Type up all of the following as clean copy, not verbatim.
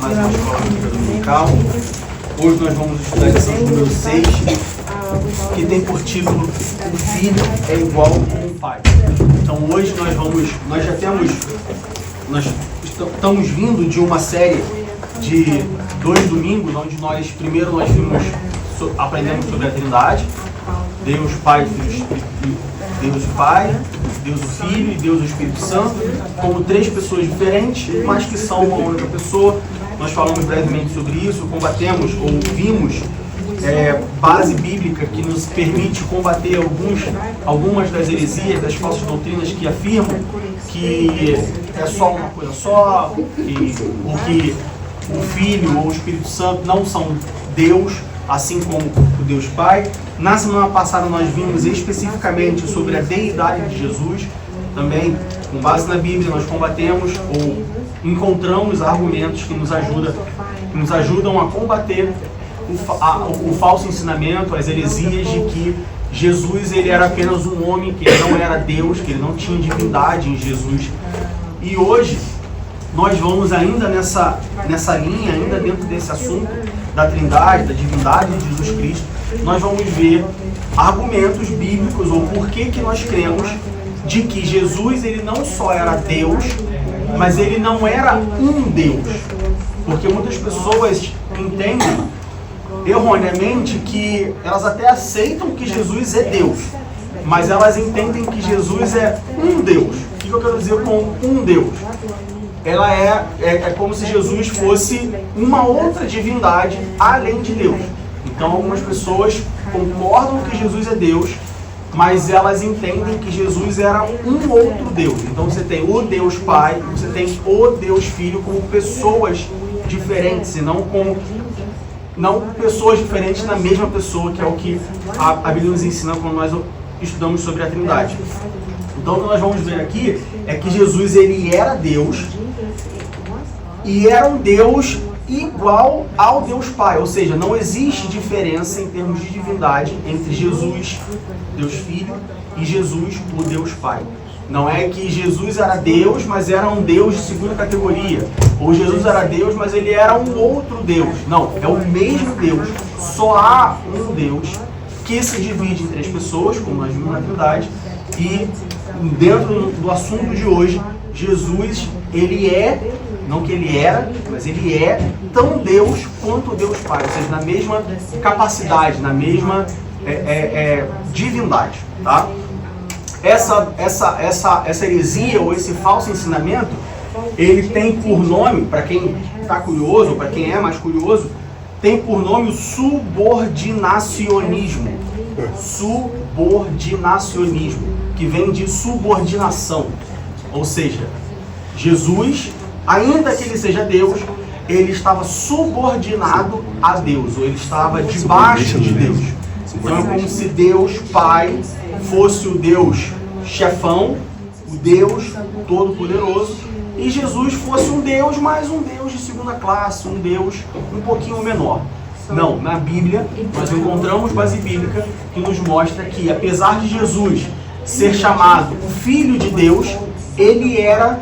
mais uma escola bíblica dominical. Hoje nós vamos estudar a lição número 6, que tem por título O Filho é igual ao Pai. Então hoje nós estamos vindo de uma série de 2 domingos, onde primeiro nós aprendemos sobre a Trindade, Deus Pai, Deus Pai, Deus o Filho e Deus o Espírito Santo, como 3 pessoas diferentes, mas que são uma única pessoa. Nós falamos brevemente sobre isso, combatemos ou vimos base bíblica que nos permite combater algumas das heresias, das falsas doutrinas que afirmam que é só uma coisa só, ou que o Filho ou o Espírito Santo não são Deus, assim como o Deus Pai. Na semana passada nós vimos especificamente sobre a deidade de Jesus. Também, com base na Bíblia, nós combatemos ou encontramos argumentos que nos ajudam a combater o falso ensinamento, as heresias de que Jesus ele era apenas um homem, que ele não era Deus, que ele não tinha divindade em Jesus. E hoje nós vamos ainda nessa linha, ainda dentro desse assunto da Trindade, da divindade de Jesus Cristo, nós vamos ver argumentos bíblicos ou por que nós cremos de que Jesus ele não só era Deus, mas ele não era um Deus. Porque muitas pessoas entendem erroneamente que elas até aceitam que Jesus é Deus, mas elas entendem que Jesus é um Deus. O que eu quero dizer com um Deus? Ela é como se Jesus fosse uma outra divindade além de Deus. Então algumas pessoas concordam que Jesus é Deus, mas elas entendem que Jesus era um outro Deus. Então você tem o Deus Pai, você tem o Deus Filho como pessoas diferentes, e não pessoas diferentes na mesma pessoa, que é o que a Bíblia nos ensina quando nós estudamos sobre a Trindade. Então o que nós vamos ver aqui é que Jesus ele era Deus, e era um Deus igual ao Deus Pai, ou seja, não existe diferença em termos de divindade entre Jesus, Deus Filho, e Jesus, o Deus Pai. Não é que Jesus era Deus, mas era um Deus de segunda categoria, ou Jesus era Deus, mas ele era um outro Deus. Não, é o mesmo Deus, só há um Deus que se divide em 3 pessoas, como nós vimos na Trindade, e dentro do assunto de hoje, Jesus, ele é, não que ele era, mas ele é tão Deus quanto Deus Pai, ou seja, na mesma capacidade, na mesma divindade, tá? Essa heresia ou esse falso ensinamento, ele tem por nome, para quem está curioso, para quem é mais curioso, tem por nome o subordinacionismo. Subordinacionismo, que vem de subordinação, ou seja, Jesus, ainda que ele seja Deus, ele estava subordinado a Deus, ou ele estava debaixo de Deus. Então é como se Deus Pai fosse o Deus chefão, o Deus todo-poderoso, e Jesus fosse um Deus, mas um Deus de segunda classe, um Deus um pouquinho menor. Não, na Bíblia nós encontramos base bíblica que nos mostra que, apesar de Jesus ser chamado o Filho de Deus, ele era,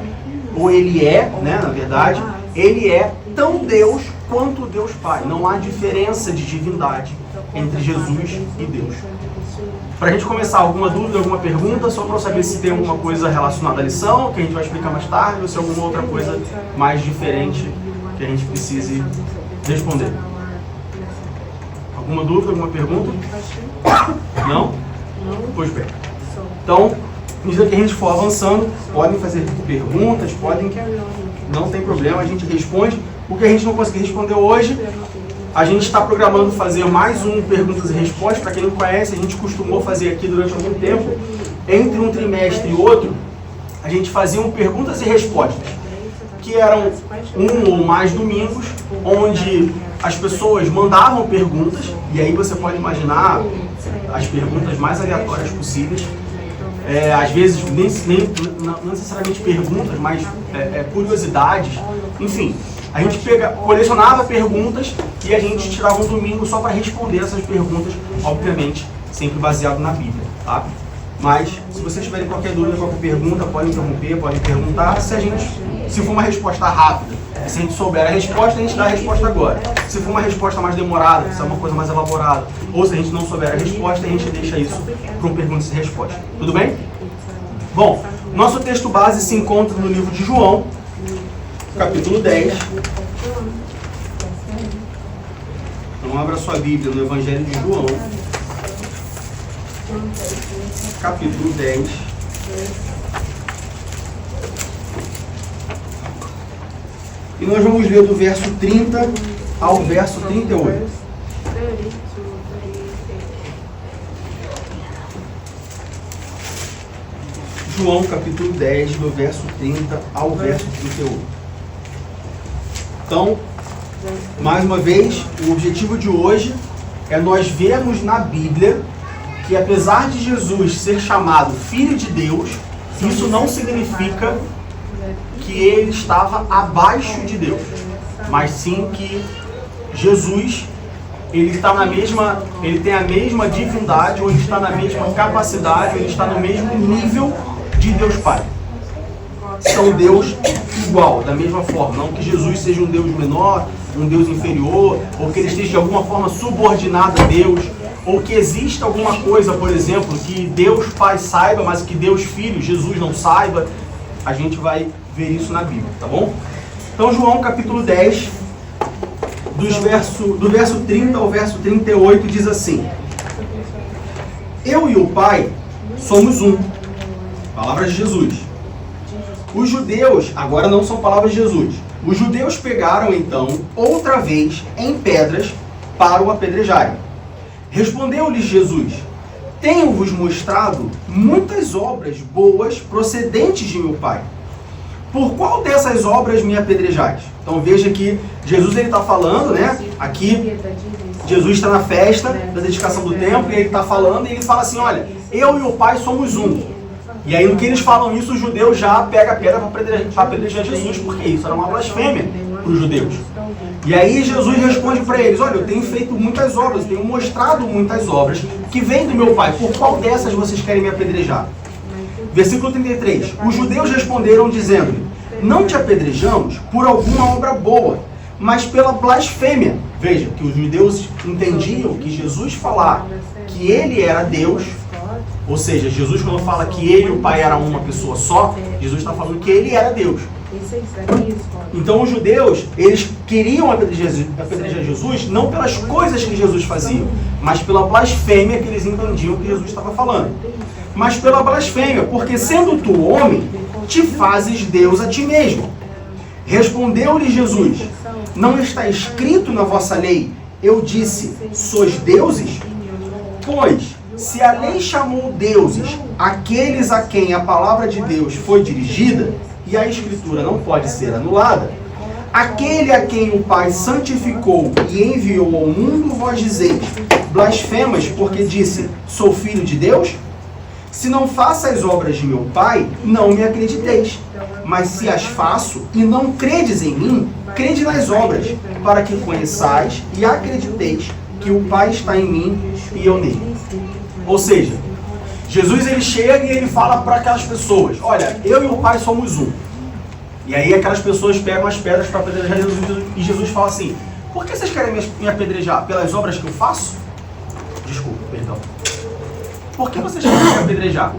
ou ele é, né, na verdade, ele é tão Deus quanto Deus Pai. Não há diferença de divindade entre Jesus e Deus. Para a gente começar, alguma dúvida, alguma pergunta, só para eu saber se tem alguma coisa relacionada à lição, que a gente vai explicar mais tarde, ou se alguma outra coisa mais diferente que a gente precise responder. Alguma dúvida, alguma pergunta? Não? Pois bem. Então, à medida que a gente for avançando, podem fazer perguntas, não tem problema, a gente responde. O que a gente não conseguir responder hoje, a gente está programando fazer mais um perguntas e respostas. Para quem não conhece, a gente costumou fazer aqui durante algum tempo, entre um trimestre e outro, a gente fazia um perguntas e respostas, que eram um ou mais domingos, onde as pessoas mandavam perguntas, e aí você pode imaginar as perguntas mais aleatórias possíveis. Às vezes, não necessariamente perguntas, mas curiosidades. Enfim, a gente colecionava perguntas e a gente tirava um domingo só para responder essas perguntas, obviamente, sempre baseado na Bíblia, tá? Mas, se vocês tiverem qualquer dúvida, qualquer pergunta, podem interromper, podem perguntar. Se for uma resposta rápida, E se a gente souber a resposta, a gente dá a resposta agora. Se for uma resposta mais demorada, se é uma coisa mais elaborada, ou se a gente não souber a resposta, a gente deixa isso para um perguntas e resposta. Tudo bem? Bom, nosso texto base se encontra no livro de João, capítulo 10. Então abra sua Bíblia no Evangelho de João, capítulo 10. E nós vamos ler do verso 30 ao verso 38. João capítulo 10, do verso 30 ao verso 38. Então, mais uma vez, o objetivo de hoje é nós vermos na Bíblia que apesar de Jesus ser chamado Filho de Deus, isso não significa que ele estava abaixo de Deus, mas sim que Jesus, ele tem a mesma divindade, ou ele está na mesma capacidade, ou ele está no mesmo nível de Deus Pai. São Deus igual, da mesma forma. Não que Jesus seja um Deus menor, um Deus inferior, ou que ele esteja de alguma forma subordinado a Deus, ou que exista alguma coisa, por exemplo, que Deus Pai saiba, mas que Deus Filho, Jesus, não saiba. A gente vai ver isso na Bíblia, tá bom? Então, João capítulo 10, do verso 30 ao verso 38, diz assim: Eu e o Pai somos um. Palavras de Jesus. Os judeus, agora não são palavras de Jesus, os judeus pegaram então, outra vez, em pedras para o apedrejarem. Respondeu-lhes Jesus: Tenho-vos mostrado muitas obras boas procedentes de meu Pai. Por qual dessas obras me apedrejais? Então veja que Jesus está falando, né? Aqui Jesus está na festa da dedicação do templo e ele está falando e ele fala assim: olha, eu e o Pai somos um. E aí no que eles falam isso, os judeus já pegam a pedra para apedrejar Jesus, porque isso era uma blasfêmia para os judeus. E aí Jesus responde para eles: olha, eu tenho feito muitas obras, tenho mostrado muitas obras que vêm do meu Pai. Por qual dessas vocês querem me apedrejar? Versículo 33. Os judeus responderam dizendo-lhe: Não te apedrejamos por alguma obra boa, mas pela blasfêmia. Veja, que os judeus entendiam que Jesus falar que ele era Deus, ou seja, Jesus quando fala que ele e o Pai eram uma pessoa só, Jesus está falando que ele era Deus. Então os judeus, eles queriam apedrejar Jesus não pelas coisas que Jesus fazia, mas pela blasfêmia que eles entendiam que Jesus estava falando. Mas pela blasfêmia, porque sendo tu homem, te fazes Deus a ti mesmo. Respondeu-lhe Jesus: Não está escrito na vossa lei, eu disse, sois deuses? Pois, se a lei chamou deuses aqueles a quem a palavra de Deus foi dirigida, e a Escritura não pode ser anulada, aquele a quem o Pai santificou e enviou ao mundo, vós dizeis, blasfemas, porque disse, sou filho de Deus? Se não faço as obras de meu Pai, não me acrediteis. Mas se as faço e não credes em mim, crede nas obras, para que conheçais e acrediteis que o Pai está em mim e eu nele. Ou seja, Jesus ele chega e ele fala para aquelas pessoas: olha, eu e o Pai somos um. E aí aquelas pessoas pegam as pedras para apedrejar Jesus e Jesus fala assim: por que vocês querem me apedrejar? Pelas obras que eu faço? Desculpa, perdão. Por que vocês querem me apedrejar?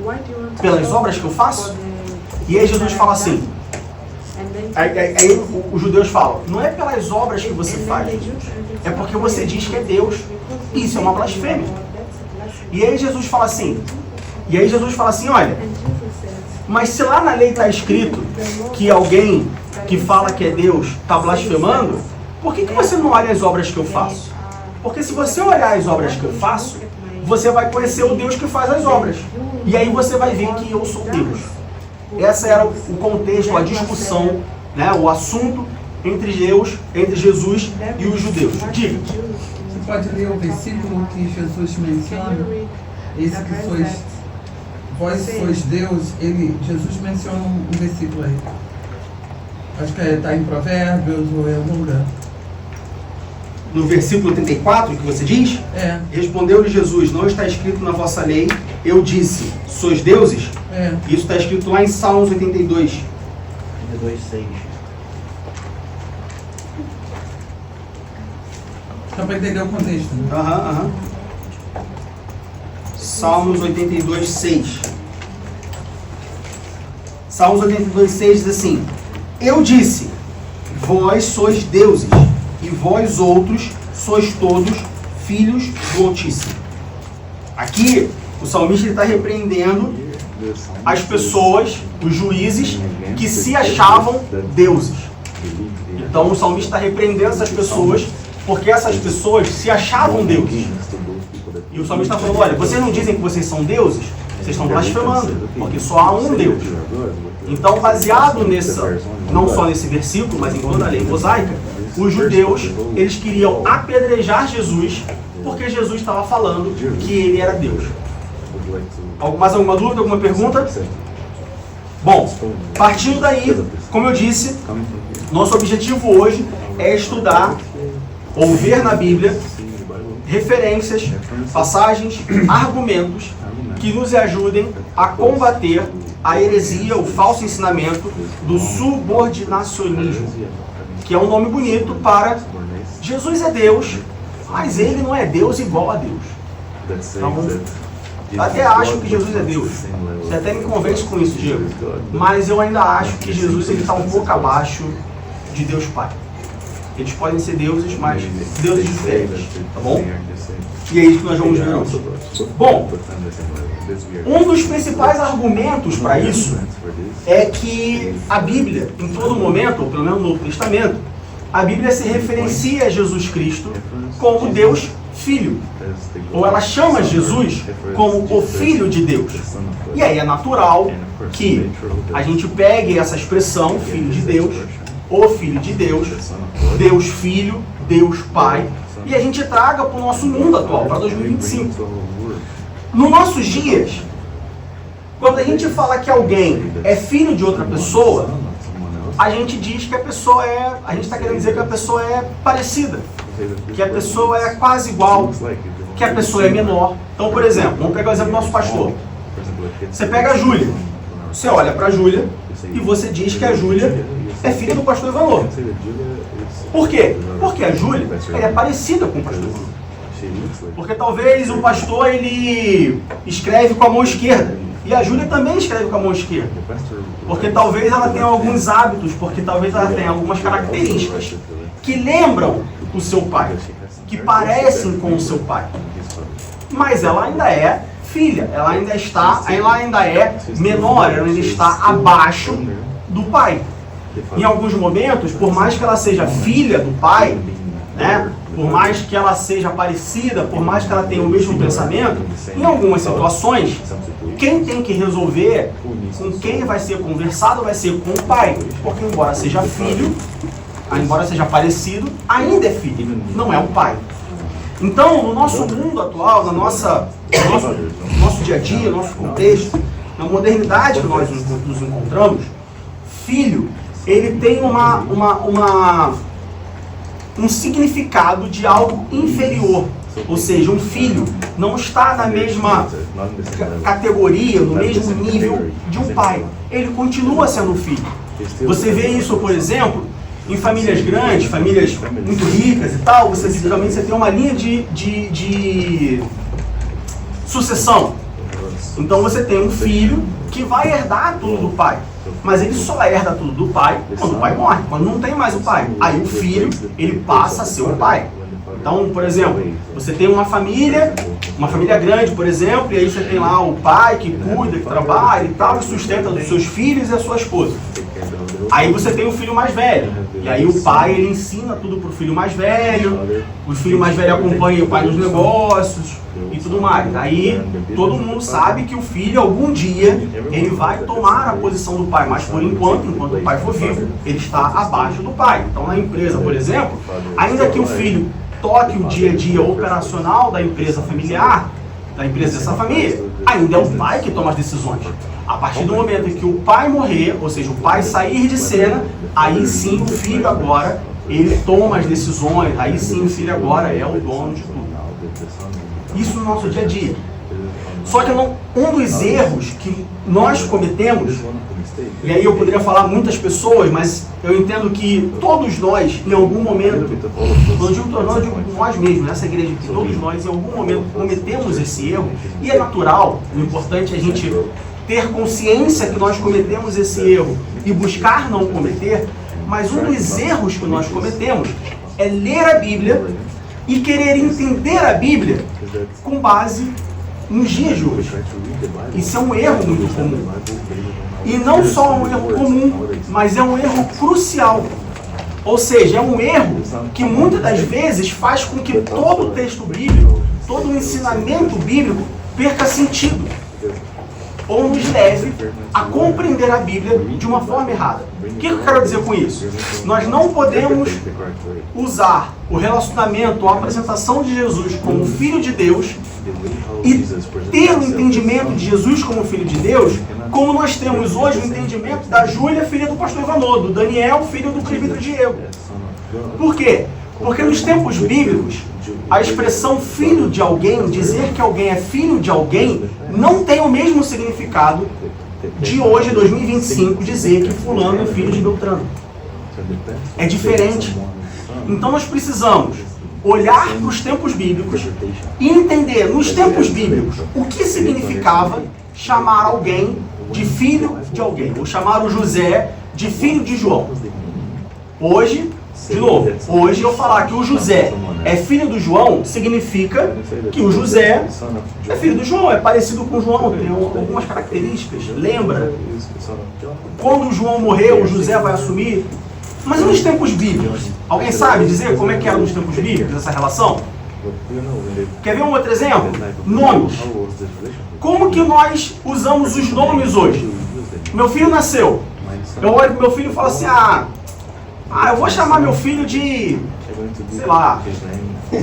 Pelas obras que eu faço? E aí Jesus fala assim, aí os judeus falam: não é pelas obras que você faz, é porque você diz que é Deus. Isso é uma blasfêmia. E aí Jesus fala assim, olha, mas se lá na lei está escrito que alguém que fala que é Deus está blasfemando, por que você não olha as obras que eu faço? Porque se você olhar as obras que eu faço, você vai conhecer o Deus que faz as obras. E aí você vai ver que eu sou Deus. Esse era o contexto, a discussão, né, o assunto entre Jesus e os judeus. Diga. Você pode ler o versículo que Jesus menciona? Esse que vós sois Deus, Jesus menciona um versículo aí. Acho que está em Provérbios ou em algum lugar. No versículo 34 que você diz? É. Respondeu-lhe Jesus: não está escrito na vossa lei, eu disse, sois deuses? É. Isso está escrito lá em Salmos 82. 82:6. Só para entender o contexto. Né? Salmos 82, 6. Salmos 82, 6 diz assim: Eu disse, vós sois deuses, e vós outros sois todos filhos do Altíssimo. Aqui, o salmista está repreendendo as pessoas, os juízes, que se achavam deuses. Então, o salmista está repreendendo essas pessoas, porque essas pessoas se achavam deuses. E o salmista está falando, olha, vocês não dizem que vocês são deuses? Vocês estão blasfemando, porque só há um Deus. Então, baseado não só nesse versículo, mas em toda a lei mosaica, os judeus, eles queriam apedrejar Jesus, porque Jesus estava falando que ele era Deus. Mais alguma dúvida, alguma pergunta? Bom, partindo daí, como eu disse, nosso objetivo hoje é estudar ou ver na Bíblia referências, passagens, argumentos que nos ajudem a combater a heresia, o falso ensinamento do subordinacionismo, que é um nome bonito para Jesus é Deus, mas ele não é Deus igual a Deus. Então, eu até acho que Jesus é Deus. Você até me convence com isso, Diego. Mas eu ainda acho que Jesus está um pouco abaixo de Deus Pai. Eles podem ser deuses, mas deuses diferentes. Tá bom? E é isso que nós vamos ver hoje. Bom, um dos principais argumentos para isso é que a Bíblia, em todo momento, ou pelo menos no Novo Testamento, a Bíblia se referencia a Jesus Cristo como Deus Filho. Ou ela chama Jesus como o Filho de Deus. E aí é natural que a gente pegue essa expressão, Filho de Deus, o Filho de Deus, Deus Filho, Deus Pai, e a gente traga para o nosso mundo atual, para 2025. Nos nossos dias, quando a gente fala que alguém é filho de outra pessoa, a gente diz que a pessoa a gente está querendo dizer que a pessoa é parecida, que a pessoa é quase igual, que a pessoa é menor. Então, por exemplo, vamos pegar o exemplo do nosso pastor. Você pega a Júlia, você olha para a Júlia e você diz que a Júlia é filha do pastor Ivanor. Por quê? Porque a Júlia é parecida com o pastor Ivanor. Porque talvez o pastor ele escreve com a mão esquerda e a Júlia também escreve com a mão esquerda. Porque talvez ela tenha alguns hábitos, porque talvez ela tenha algumas características que lembram o seu pai, que parecem com o seu pai. Mas ela ainda é filha, ela ainda é menor, ela ainda está abaixo do pai. Em alguns momentos, por mais que ela seja filha do pai, né, por mais que ela seja parecida, por mais que ela tenha o mesmo pensamento, em algumas situações, quem tem que resolver, com quem vai ser conversado, vai ser com o pai. Porque embora seja filho, embora seja parecido, ainda é filho, não é o pai. Então, no nosso mundo atual, no nosso dia a dia, no nosso contexto, na modernidade que nós nos encontramos, filho, ele tem um significado de algo inferior. Ou seja, um filho não está na mesma categoria, no mesmo nível de um pai. Ele continua sendo filho. Você vê isso, por exemplo, em famílias grandes, famílias muito ricas e tal, geralmente você tem uma linha de sucessão. Então você tem um filho que vai herdar tudo do pai. Mas ele só herda tudo do pai quando o pai morre, quando não tem mais o pai. Aí o filho, ele passa a ser o pai. Então, por exemplo, você tem uma família grande, por exemplo, e aí você tem lá o pai que cuida, que trabalha e tal, e sustenta os seus filhos e a sua esposa. Aí você tem o filho mais velho, e aí o pai, ele ensina tudo pro filho mais velho, o filho mais velho acompanha o pai nos negócios e tudo mais. Aí todo mundo sabe que o filho, algum dia, ele vai tomar a posição do pai, mas por enquanto o pai for vivo, ele está abaixo do pai. Então na empresa, por exemplo, ainda que o filho toque o dia a dia operacional da empresa familiar, da empresa dessa família, ainda é o pai que toma as decisões. A partir do momento em que o pai morrer, ou seja, o pai sair de cena, aí sim o filho agora, ele toma as decisões, aí sim o filho agora é o dono de tudo. Isso no nosso dia a dia. Só que um dos erros que nós cometemos, e aí eu poderia falar muitas pessoas, mas eu entendo que todos nós, em algum momento, quando eu digo nós mesmos, nessa igreja, que todos nós, em algum momento, cometemos esse erro, e é natural, o importante é a gente ter consciência que nós cometemos esse erro e buscar não cometer, mas um dos erros que nós cometemos é ler a Bíblia e querer entender a Bíblia com base nos dias de hoje. Isso é um erro muito comum. E não só um erro comum, mas é um erro crucial. Ou seja, é um erro que muitas das vezes faz com que todo o texto bíblico, todo o ensinamento bíblico perca sentido. Ou nos leve a compreender a Bíblia de uma forma errada. O que eu quero dizer com isso? Nós não podemos usar o relacionamento, a apresentação de Jesus como Filho de Deus e ter o entendimento de Jesus como Filho de Deus, como nós temos hoje o entendimento da Júlia, filha do pastor Ivanô, do Daniel, filho do presbítero Diego. Por quê? Porque nos tempos bíblicos, a expressão filho de alguém, dizer que alguém é filho de alguém, não tem o mesmo significado de hoje, 2025, dizer que fulano é filho de Beltrano. É diferente. Então nós precisamos olhar para os tempos bíblicos e entender nos tempos bíblicos o que significava chamar alguém de filho de alguém, ou chamar o José de filho de João. Hoje, de novo, hoje eu falar que o José é filho do João, significa que o José é filho do João, é parecido com o João, tem algumas características, lembra? Quando o João morreu, o José vai assumir. Mas e nos tempos bíblicos? Alguém sabe dizer como é que era nos tempos bíblicos essa relação? Quer ver um outro exemplo? Nomes. Como que nós usamos os nomes hoje? Meu filho nasceu. Eu olho para meu filho e falo assim, eu vou chamar meu filho de, sei lá,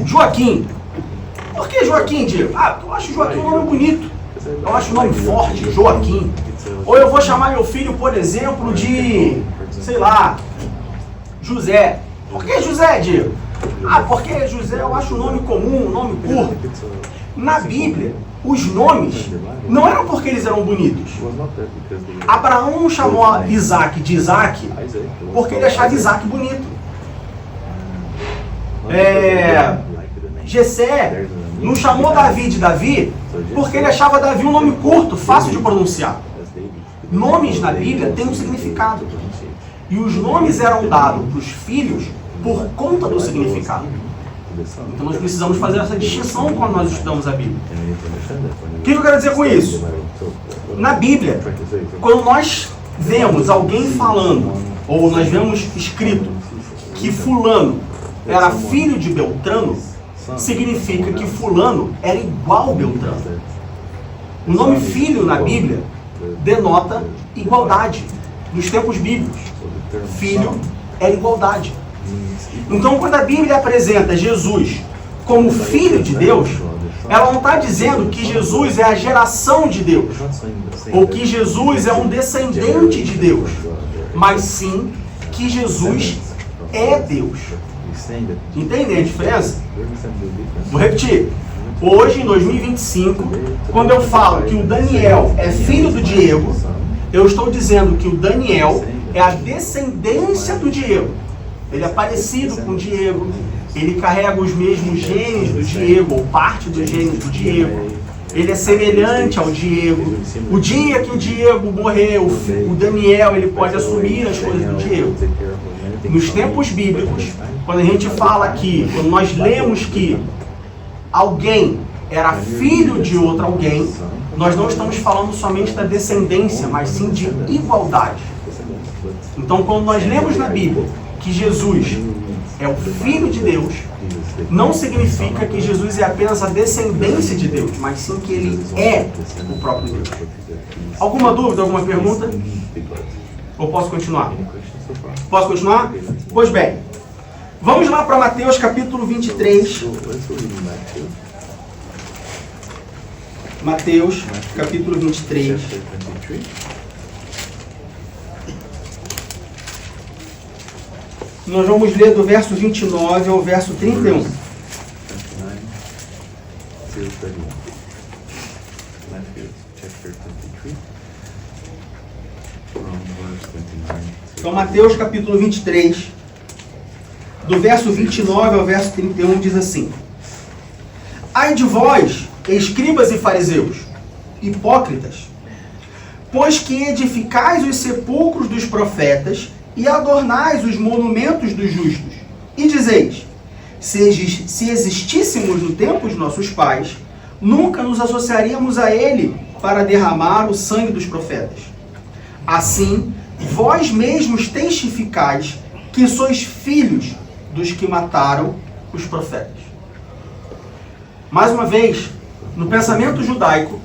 Joaquim. Por que Joaquim, Diego? Porque eu acho Joaquim um nome bonito. Eu acho um nome forte, Joaquim. Ou eu vou chamar meu filho, por exemplo, de, sei lá, José. Por que José, Diego? Porque José eu acho um nome comum, um nome curto. Na Bíblia, os nomes não eram porque eles eram bonitos. Abraão não chamou Isaac de Isaac porque ele achava Isaac bonito. Jessé não chamou Davi de Davi porque ele achava Davi um nome curto, fácil de pronunciar. Nomes na Bíblia têm um significado. E os nomes eram dados para os filhos por conta do significado. Então nós precisamos fazer essa distinção quando nós estudamos a Bíblia. O que eu quero dizer com isso? Na Bíblia, quando nós vemos alguém falando, ou nós vemos escrito que fulano era filho de Beltrano, significa que fulano era igual a Beltrano. O nome filho na Bíblia denota igualdade. Nos tempos bíblicos, filho é igualdade. Então, quando a Bíblia apresenta Jesus como Filho de Deus, ela não está dizendo que Jesus é a geração de Deus, ou que Jesus é um descendente de Deus, mas sim que Jesus é Deus. Entendem a diferença? Vou repetir. Hoje, em 2025, quando eu falo que o Daniel é filho do Diego, eu estou dizendo que o Daniel é a descendência do Diego. Ele é parecido com o Diego, ele carrega os mesmos genes do Diego, ou parte dos genes do Diego. Ele é semelhante ao Diego. O dia que o Diego morreu, o Daniel ele pode assumir as coisas do Diego. Nos tempos bíblicos, quando a gente fala aqui, quando nós lemos que alguém era filho de outro alguém, nós não estamos falando somente da descendência, mas sim de igualdade. Então, quando nós lemos na Bíblia que Jesus é o Filho de Deus, não significa que Jesus é apenas a descendência de Deus, mas sim que ele é o próprio Deus. Alguma dúvida, alguma pergunta? Ou posso continuar? Posso continuar? Pois bem, vamos lá para Mateus capítulo 23. Mateus capítulo 23. Nós vamos ler do verso 29 ao verso 31. Então, Mateus capítulo 23, do verso 29 ao verso 31, diz assim: Ai de vós, escribas e fariseus, hipócritas, pois que edificais os sepulcros dos profetas e adornais os monumentos dos justos, e dizeis: se existíssemos no tempo de nossos pais, nunca nos associaríamos a ele para derramar o sangue dos profetas. Assim, vós mesmos testificais que sois filhos dos que mataram os profetas. Mais uma vez, no pensamento judaico,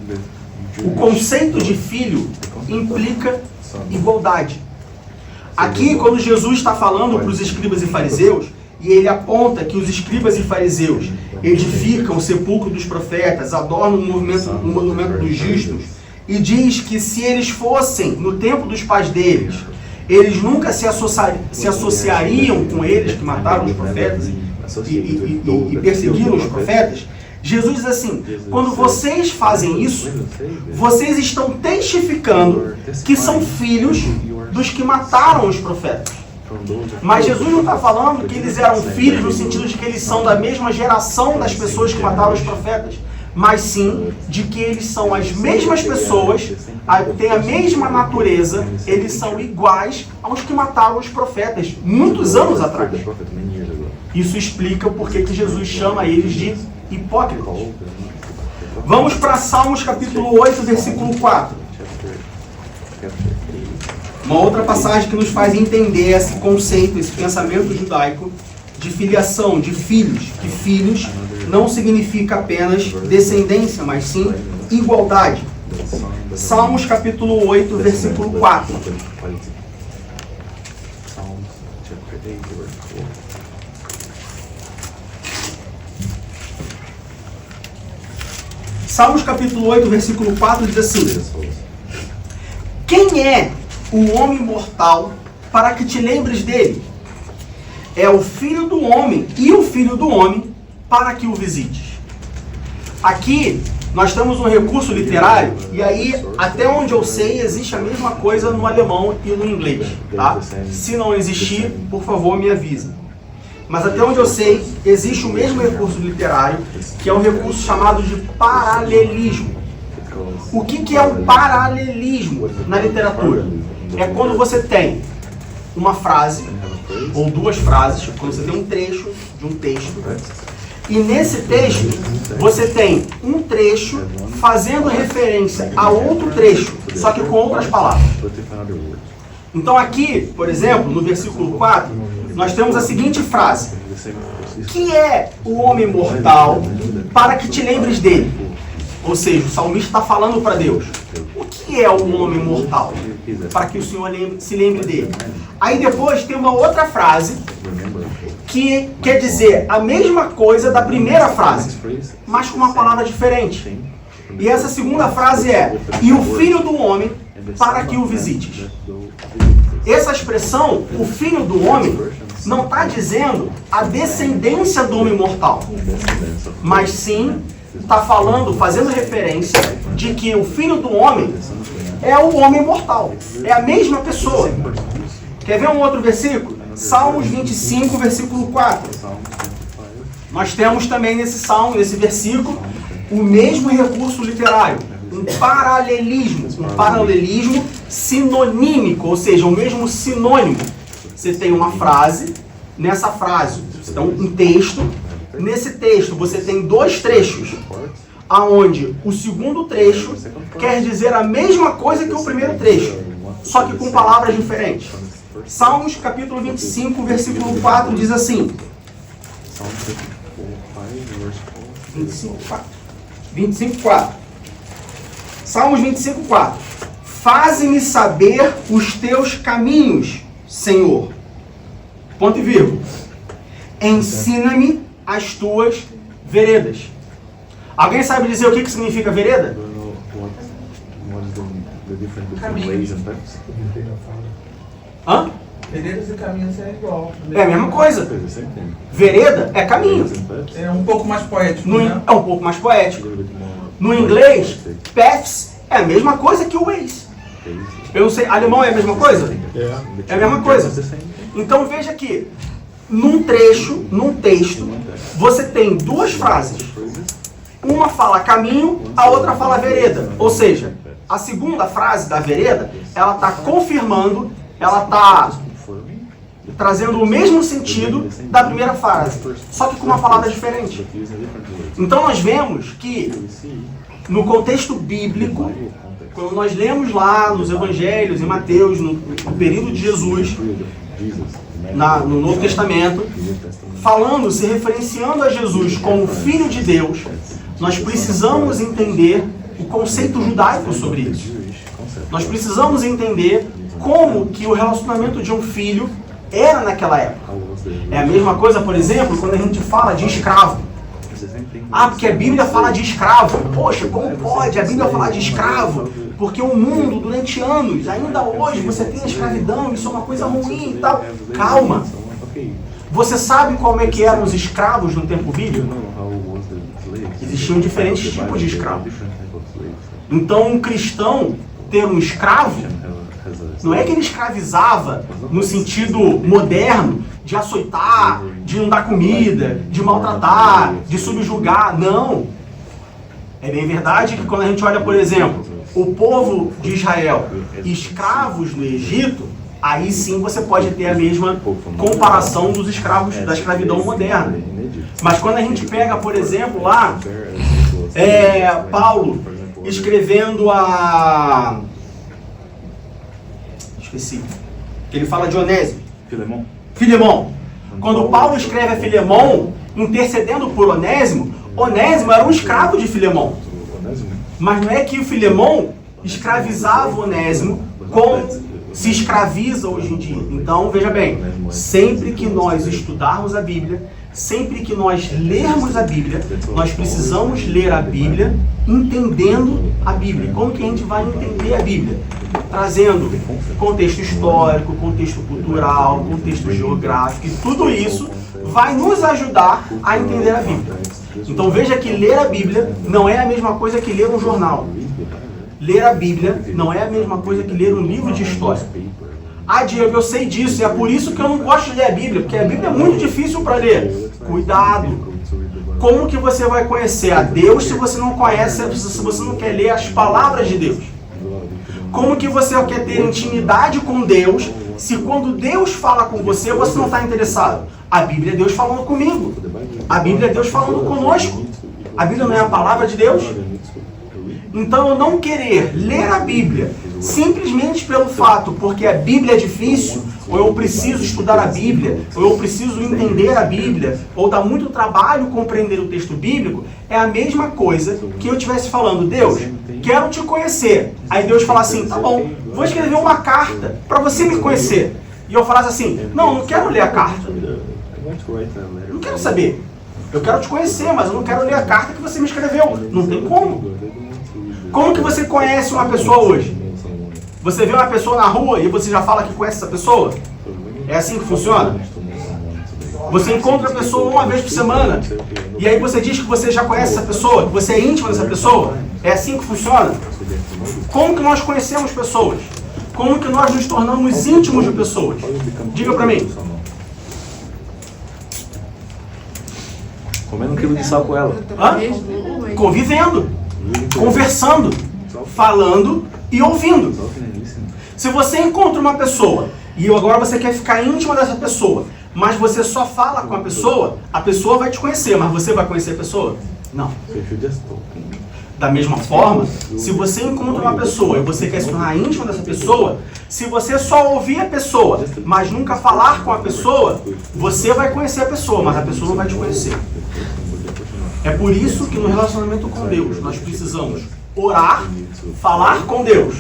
o conceito de filho implica igualdade. Aqui, quando Jesus está falando para os escribas e fariseus, e ele aponta que os escribas e fariseus edificam o sepulcro dos profetas, adornam o monumento dos justos, e diz que se eles fossem no tempo dos pais deles, eles nunca se associariam com eles que mataram os profetas e perseguiram os profetas. Jesus diz assim: quando vocês fazem isso, vocês estão testificando que são filhos dos que mataram os profetas. Mas Jesus não está falando que eles eram filhos no sentido de que eles são da mesma geração das pessoas que mataram os profetas, mas sim de que eles são as mesmas pessoas, têm a mesma natureza, eles são iguais aos que mataram os profetas muitos anos atrás. Isso explica o porquê que Jesus chama eles de hipócritas. Vamos para Salmos capítulo 8, versículo 4. Uma outra passagem que nos faz entender esse conceito, esse pensamento judaico de filiação, de filhos. Que filhos não significa apenas descendência, mas sim igualdade. Salmos capítulo 8, versículo 4. Salmos capítulo 8, versículo 4 diz assim: Quem é o homem mortal para que te lembres dele? É o filho do homem e o filho do homem para que o visites. Aqui nós temos um recurso literário, e aí, até onde eu sei, existe a mesma coisa no alemão e no inglês, tá? Se não existir, por favor, me avise. Mas até onde eu sei, existe o mesmo recurso literário, que é um recurso chamado de paralelismo. O que é o paralelismo na literatura? É quando você tem uma frase, ou duas frases, quando você tem um trecho de um texto, e nesse texto você tem um trecho fazendo referência a outro trecho, só que com outras palavras. Então aqui, por exemplo, no versículo 4, nós temos a seguinte frase: que é o homem mortal para que te lembres dele? Ou seja, o salmista está falando para Deus: o que é o homem mortal para que o Senhor se lembre dele? Aí depois tem uma outra frase que quer dizer a mesma coisa da primeira frase, mas com uma palavra diferente. E essa segunda frase é: e o filho do homem para que o visites. Essa expressão, o filho do homem, não está dizendo a descendência do homem mortal, mas sim está falando, fazendo referência de que o filho do homem é o homem mortal, é a mesma pessoa. Quer ver um outro versículo? Salmos 25, versículo 4. Nós temos também nesse salmo, nesse versículo, o mesmo recurso literário, um paralelismo sinonímico, ou seja, o mesmo sinônimo. Você tem uma frase, nessa frase você tem um texto, nesse texto você tem dois trechos, aonde o segundo trecho quer dizer a mesma coisa que o primeiro trecho, só que com palavras diferentes. Salmos capítulo 25, versículo 4 diz assim: 25:4. Salmos 25:4. Faze-me saber os teus caminhos, Senhor. Ponto e vírgula. Ensina-me as tuas veredas. Alguém sabe dizer o que significa vereda? Hã? Veredas e caminhos é igual. É a mesma coisa. Vereda é caminho. É um pouco mais poético, né? É um pouco mais poético. No inglês, paths é a mesma coisa que ways. Eu não sei, alemão é a mesma coisa? É a mesma coisa. Então veja que num trecho, num texto, você tem duas frases. Uma fala caminho, a outra fala vereda. Ou seja, a segunda frase da vereda, ela está confirmando, ela está trazendo o mesmo sentido da primeira frase, só que com uma palavra diferente. Então nós vemos que no contexto bíblico, quando nós lemos lá nos Evangelhos, em Mateus, no período de Jesus, no Novo Testamento, falando, se referenciando a Jesus como Filho de Deus, nós precisamos entender o conceito judaico sobre isso. Nós precisamos entender como que o relacionamento de um filho era naquela época. É a mesma coisa, por exemplo, quando a gente fala de escravo. Ah, porque a Bíblia fala de escravo. Poxa, como pode a Bíblia falar de escravo? Porque o mundo, durante anos, ainda hoje, você tem a escravidão, isso é uma coisa ruim e tal. Calma. Você sabe como é que eram os escravos no tempo bíblico? Existiam diferentes tipos de escravos. Então, um cristão ter um escravo, não é que ele escravizava no sentido moderno, de açoitar, de não dar comida, de maltratar, de subjugar. Não. É bem verdade que quando a gente olha, por exemplo, o povo de Israel, escravos no Egito, aí sim você pode ter a mesma comparação dos escravos da escravidão moderna. Mas quando a gente pega, por exemplo, lá, Paulo escrevendo esqueci. Ele fala de Onésimo. Filemão. Quando Paulo escreve a Filemão, intercedendo por Onésimo, Onésimo era um escravo de Filemão. Mas não é que o Filemão escravizava Onésimo como se escraviza hoje em dia. Então, veja bem, sempre que nós estudarmos a Bíblia, sempre que nós lermos a Bíblia, nós precisamos ler a Bíblia entendendo a Bíblia. Como que a gente vai entender a Bíblia? Trazendo contexto histórico, contexto cultural, contexto geográfico, e tudo isso vai nos ajudar a entender a Bíblia. Então veja que ler a Bíblia não é a mesma coisa que ler um jornal. Ler a Bíblia não é a mesma coisa que ler um livro de história. Ah, Diego, eu sei disso, e é por isso que eu não gosto de ler a Bíblia, porque a Bíblia é muito difícil para ler. Cuidado! Como que você vai conhecer a Deus se você não conhece, se você não quer ler as palavras de Deus? Como que você quer ter intimidade com Deus se quando Deus fala com você, você não está interessado? A Bíblia é Deus falando comigo. A Bíblia é Deus falando conosco. A Bíblia não é a palavra de Deus? Então eu não querer ler a Bíblia simplesmente pelo fato, porque a Bíblia é difícil, ou eu preciso estudar a Bíblia, ou eu preciso entender a Bíblia, ou dá muito trabalho compreender o texto bíblico, é a mesma coisa que eu estivesse falando, Deus, quero te conhecer. Aí Deus fala assim, tá bom, vou escrever uma carta para você me conhecer. E eu falasse assim, não quero ler a carta. Não quero saber. Eu quero te conhecer, mas eu não quero ler a carta que você me escreveu. Não tem como. Como que você conhece uma pessoa hoje? Você vê uma pessoa na rua e você já fala que conhece essa pessoa? É assim que funciona? Você encontra a pessoa uma vez por semana e aí você diz que você já conhece essa pessoa, que você é íntimo dessa pessoa? É assim que funciona? Como que nós conhecemos pessoas? Como que nós nos tornamos íntimos de pessoas? Diga pra mim. Comendo um quilo de sal com ela. Convivendo, conversando, falando e ouvindo. Se você encontra uma pessoa e agora você quer ficar íntima dessa pessoa, mas você só fala com a pessoa vai te conhecer, mas você vai conhecer a pessoa? Não. Da mesma forma, se você encontra uma pessoa e você quer se tornar íntimo dessa pessoa, se você só ouvir a pessoa, mas nunca falar com a pessoa, você vai conhecer a pessoa, mas a pessoa não vai te conhecer. É por isso que no relacionamento com Deus, nós precisamos orar, falar com Deus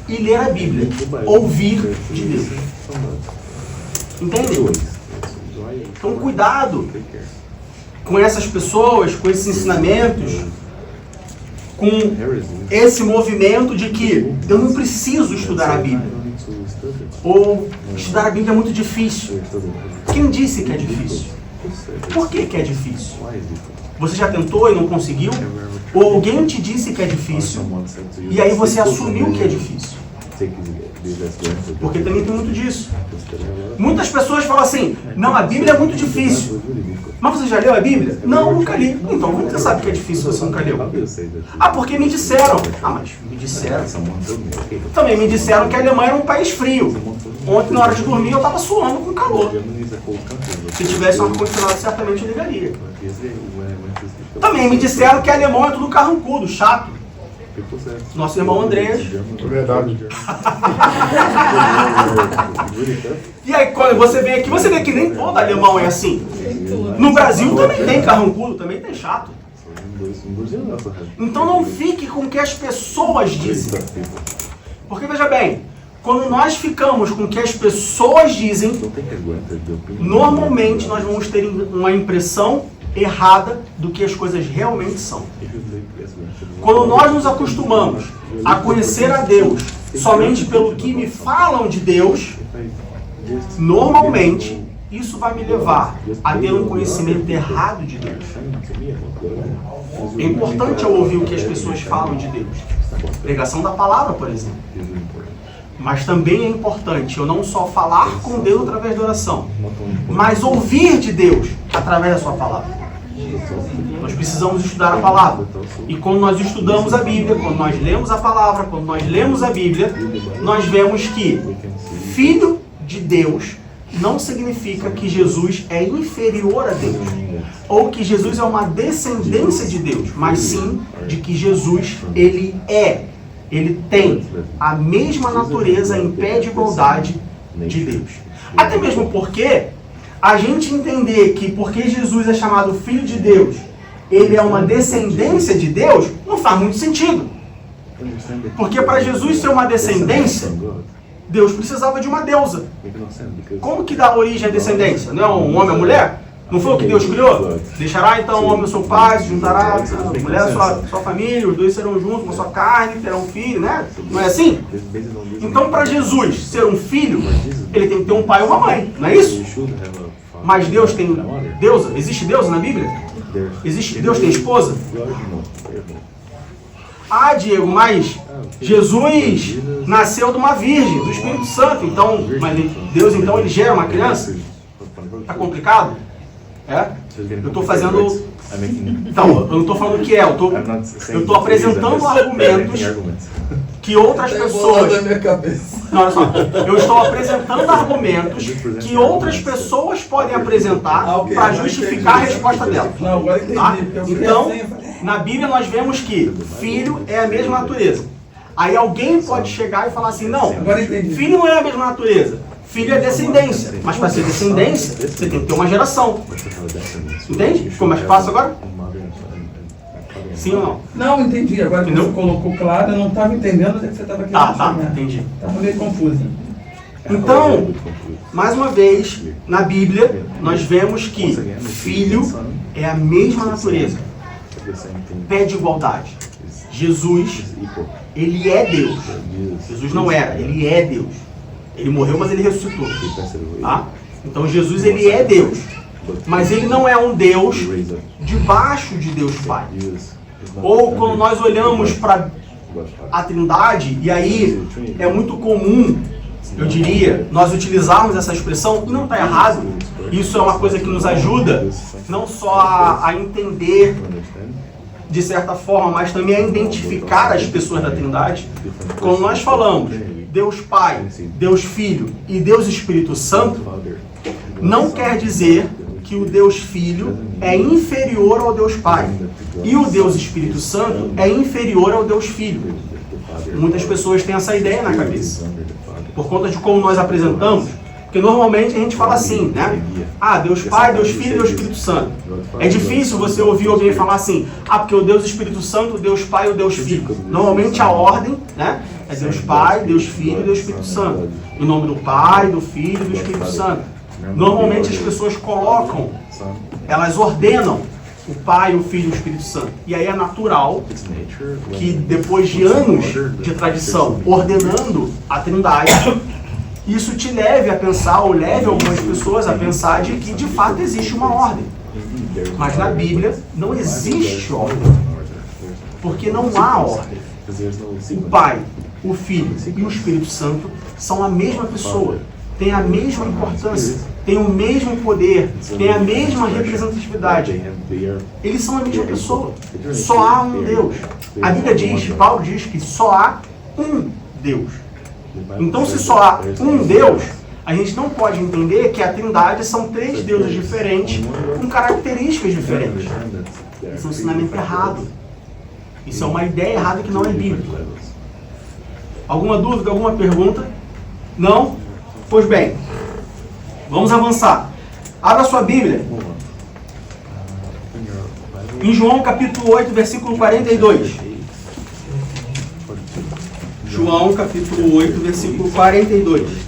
e ler a Bíblia, ouvir de Deus. Entende? Então cuidado com essas pessoas, com esses ensinamentos, com esse movimento de que eu não preciso estudar a Bíblia. Ou estudar a Bíblia é muito difícil. Quem disse que é difícil? Por que é difícil? Você já tentou e não conseguiu? Ou alguém te disse que é difícil e aí você assumiu que é difícil? Porque também tem muito disso. Muitas pessoas falam assim, não, a Bíblia é muito difícil. Mas você já leu a Bíblia? Não, nunca li. Então, como você sabe que é difícil se você nunca leu? Ah, porque me disseram. Ah, mas me disseram. Também me disseram que a Alemanha era um país frio. Ontem, na hora de dormir, eu estava suando com calor. Se tivesse um ar-condicionado, certamente eu ligaria. Também me disseram que alemão é tudo carrancudo, chato. Nosso irmão Andrés. É verdade. E aí, quando você vem aqui, você vê que nem todo alemão é assim. No Brasil também tem carrancudo, também tem chato. Então não fique com o que as pessoas dizem. Porque veja bem, quando nós ficamos com o que as pessoas dizem, normalmente nós vamos ter uma impressão errada do que as coisas realmente são. Quando nós nos acostumamos a conhecer a Deus somente pelo que me falam de Deus, normalmente isso vai me levar a ter um conhecimento errado de Deus. É importante eu ouvir o que as pessoas falam de Deus. Pregação da palavra, por exemplo. Mas também é importante eu não só falar com Deus através da oração, mas ouvir de Deus através da sua palavra. Nós precisamos estudar a palavra. E quando nós estudamos a Bíblia, quando nós lemos a palavra, quando nós lemos a Bíblia, nós vemos que filho de Deus não significa que Jesus é inferior a Deus, ou que Jesus é uma descendência de Deus, mas sim de que Jesus, ele tem a mesma natureza em pé de igualdade de Deus. Até mesmo porque a gente entender que porque Jesus é chamado Filho de Deus, ele é uma descendência de Deus, não faz muito sentido. Porque para Jesus ser uma descendência, Deus precisava de uma deusa. Como que dá origem à descendência? Não é um homem e mulher? Não foi o que Deus criou? Deixará então o homem o seu pai, se juntará a mulher a sua família, os dois serão juntos com a sua carne, terão um filho, né? Não é assim? Então para Jesus ser um filho, ele tem que ter um pai e uma mãe, não é isso? Mas Deus tem deusa? Existe deusa na Bíblia? Existe Deus tem esposa? Ah, Diego, mas Jesus nasceu de uma virgem, do Espírito Santo. Então, mas Deus então ele gera uma criança? Tá complicado? É? Eu estou fazendo... Então, eu não estou falando o que é, eu estou apresentando argumentos que outras pessoas... Não, olha só, eu estou apresentando argumentos que outras pessoas podem apresentar para justificar a resposta delas. Tá? Então, na Bíblia nós vemos que filho é a mesma natureza. Aí alguém pode chegar e falar assim, não, filho não é a mesma natureza. Filho é descendência, mas para ser descendência, você tem que ter uma geração. Entende? Ficou mais fácil agora? Sim ou não? Não, entendi. Agora que você colocou claro, eu não estava entendendo o que você estava querendo Tá, entendi. Estava meio confusa. Então, mais uma vez, na Bíblia, nós vemos que filho é a mesma natureza. Pé de igualdade. Jesus, ele é Deus. Jesus não era, ele é Deus. Ele morreu, mas ele ressuscitou. Tá? Então Jesus, ele é Deus. Mas ele não é um Deus debaixo de Deus Pai. Ou quando nós olhamos para a Trindade, e aí é muito comum, eu diria, nós utilizarmos essa expressão, e não está errado. Isso é uma coisa que nos ajuda não só a entender de certa forma, mas também a identificar as pessoas da Trindade. Quando nós falamos Deus Pai, Deus Filho e Deus Espírito Santo, não quer dizer que o Deus Filho é inferior ao Deus Pai e o Deus Espírito Santo é inferior ao Deus Filho. Muitas pessoas têm essa ideia na cabeça, por conta de como nós apresentamos, porque normalmente a gente fala assim, né? Ah, Deus Pai, Deus Filho e Deus Espírito Santo. É difícil você ouvir alguém falar assim, ah, porque o Deus Espírito Santo, o Deus Pai e o Deus Filho. Normalmente a ordem, né? É Deus Pai, Deus Filho e Deus Espírito Santo. Em nome do Pai, do Filho e do Espírito Santo. Normalmente as pessoas colocam, elas ordenam o Pai, o Filho e o Espírito Santo. E aí é natural que depois de anos de tradição ordenando a Trindade, isso te leve a pensar, ou leve algumas pessoas a pensar de que de fato existe uma ordem. Mas na Bíblia não existe ordem. Porque não há ordem. O Pai, o Filho e o Espírito Santo são a mesma pessoa, têm a mesma importância, têm o mesmo poder, têm a mesma representatividade. Eles são a mesma pessoa. Só há um Deus. A Bíblia diz, Paulo diz que só há um Deus. Então, se só há um Deus, a gente não pode entender que a Trindade são três deuses diferentes, com características diferentes. Isso é um ensinamento errado. Isso é uma ideia errada que não é bíblica. Alguma dúvida, alguma pergunta? Não? Pois bem, vamos avançar. Abra sua Bíblia. Em João capítulo 8, versículo 42. João capítulo 8, versículo 42.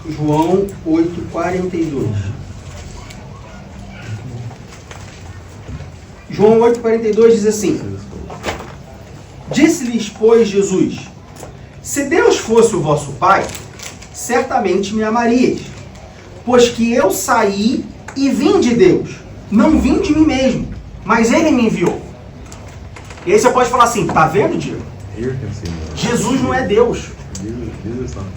João 8, 42. João 8, 42 diz assim: Disse-lhes, pois, Jesus: Se Deus fosse o vosso Pai, certamente me amaríeis, pois que eu saí e vim de Deus, não vim de mim mesmo, mas Ele me enviou. E aí você pode falar assim, tá vendo, Diego? Jesus não é Deus.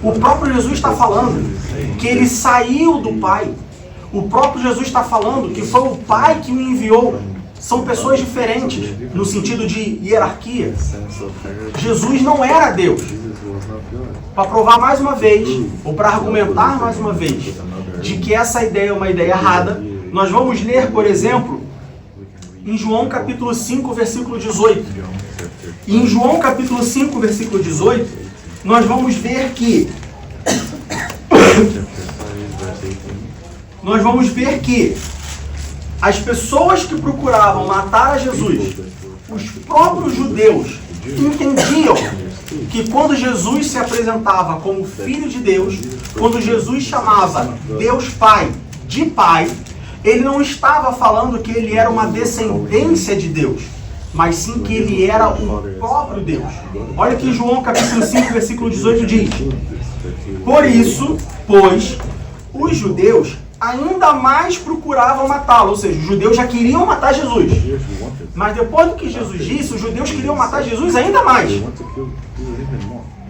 O próprio Jesus está falando que Ele saiu do Pai. O próprio Jesus está falando que foi o Pai que o enviou. São pessoas diferentes, no sentido de hierarquia. Jesus não era Deus. Para provar mais uma vez, ou para argumentar mais uma vez, de que essa ideia é uma ideia errada, nós vamos ler, por exemplo, em João capítulo 5, versículo 18. E em João capítulo 5, versículo 18, nós vamos ver que as pessoas que procuravam matar a Jesus, os próprios judeus, entendiam que quando Jesus se apresentava como Filho de Deus, quando Jesus chamava Deus Pai de Pai, Ele não estava falando que Ele era uma descendência de Deus, mas sim que Ele era o próprio Deus. Olha que João capítulo 5, versículo 18 diz: Por isso, pois, os judeus ainda mais procuravam matá-lo. Ou seja, os judeus já queriam matar Jesus. Mas depois do que Jesus disse, os judeus queriam matar Jesus ainda mais.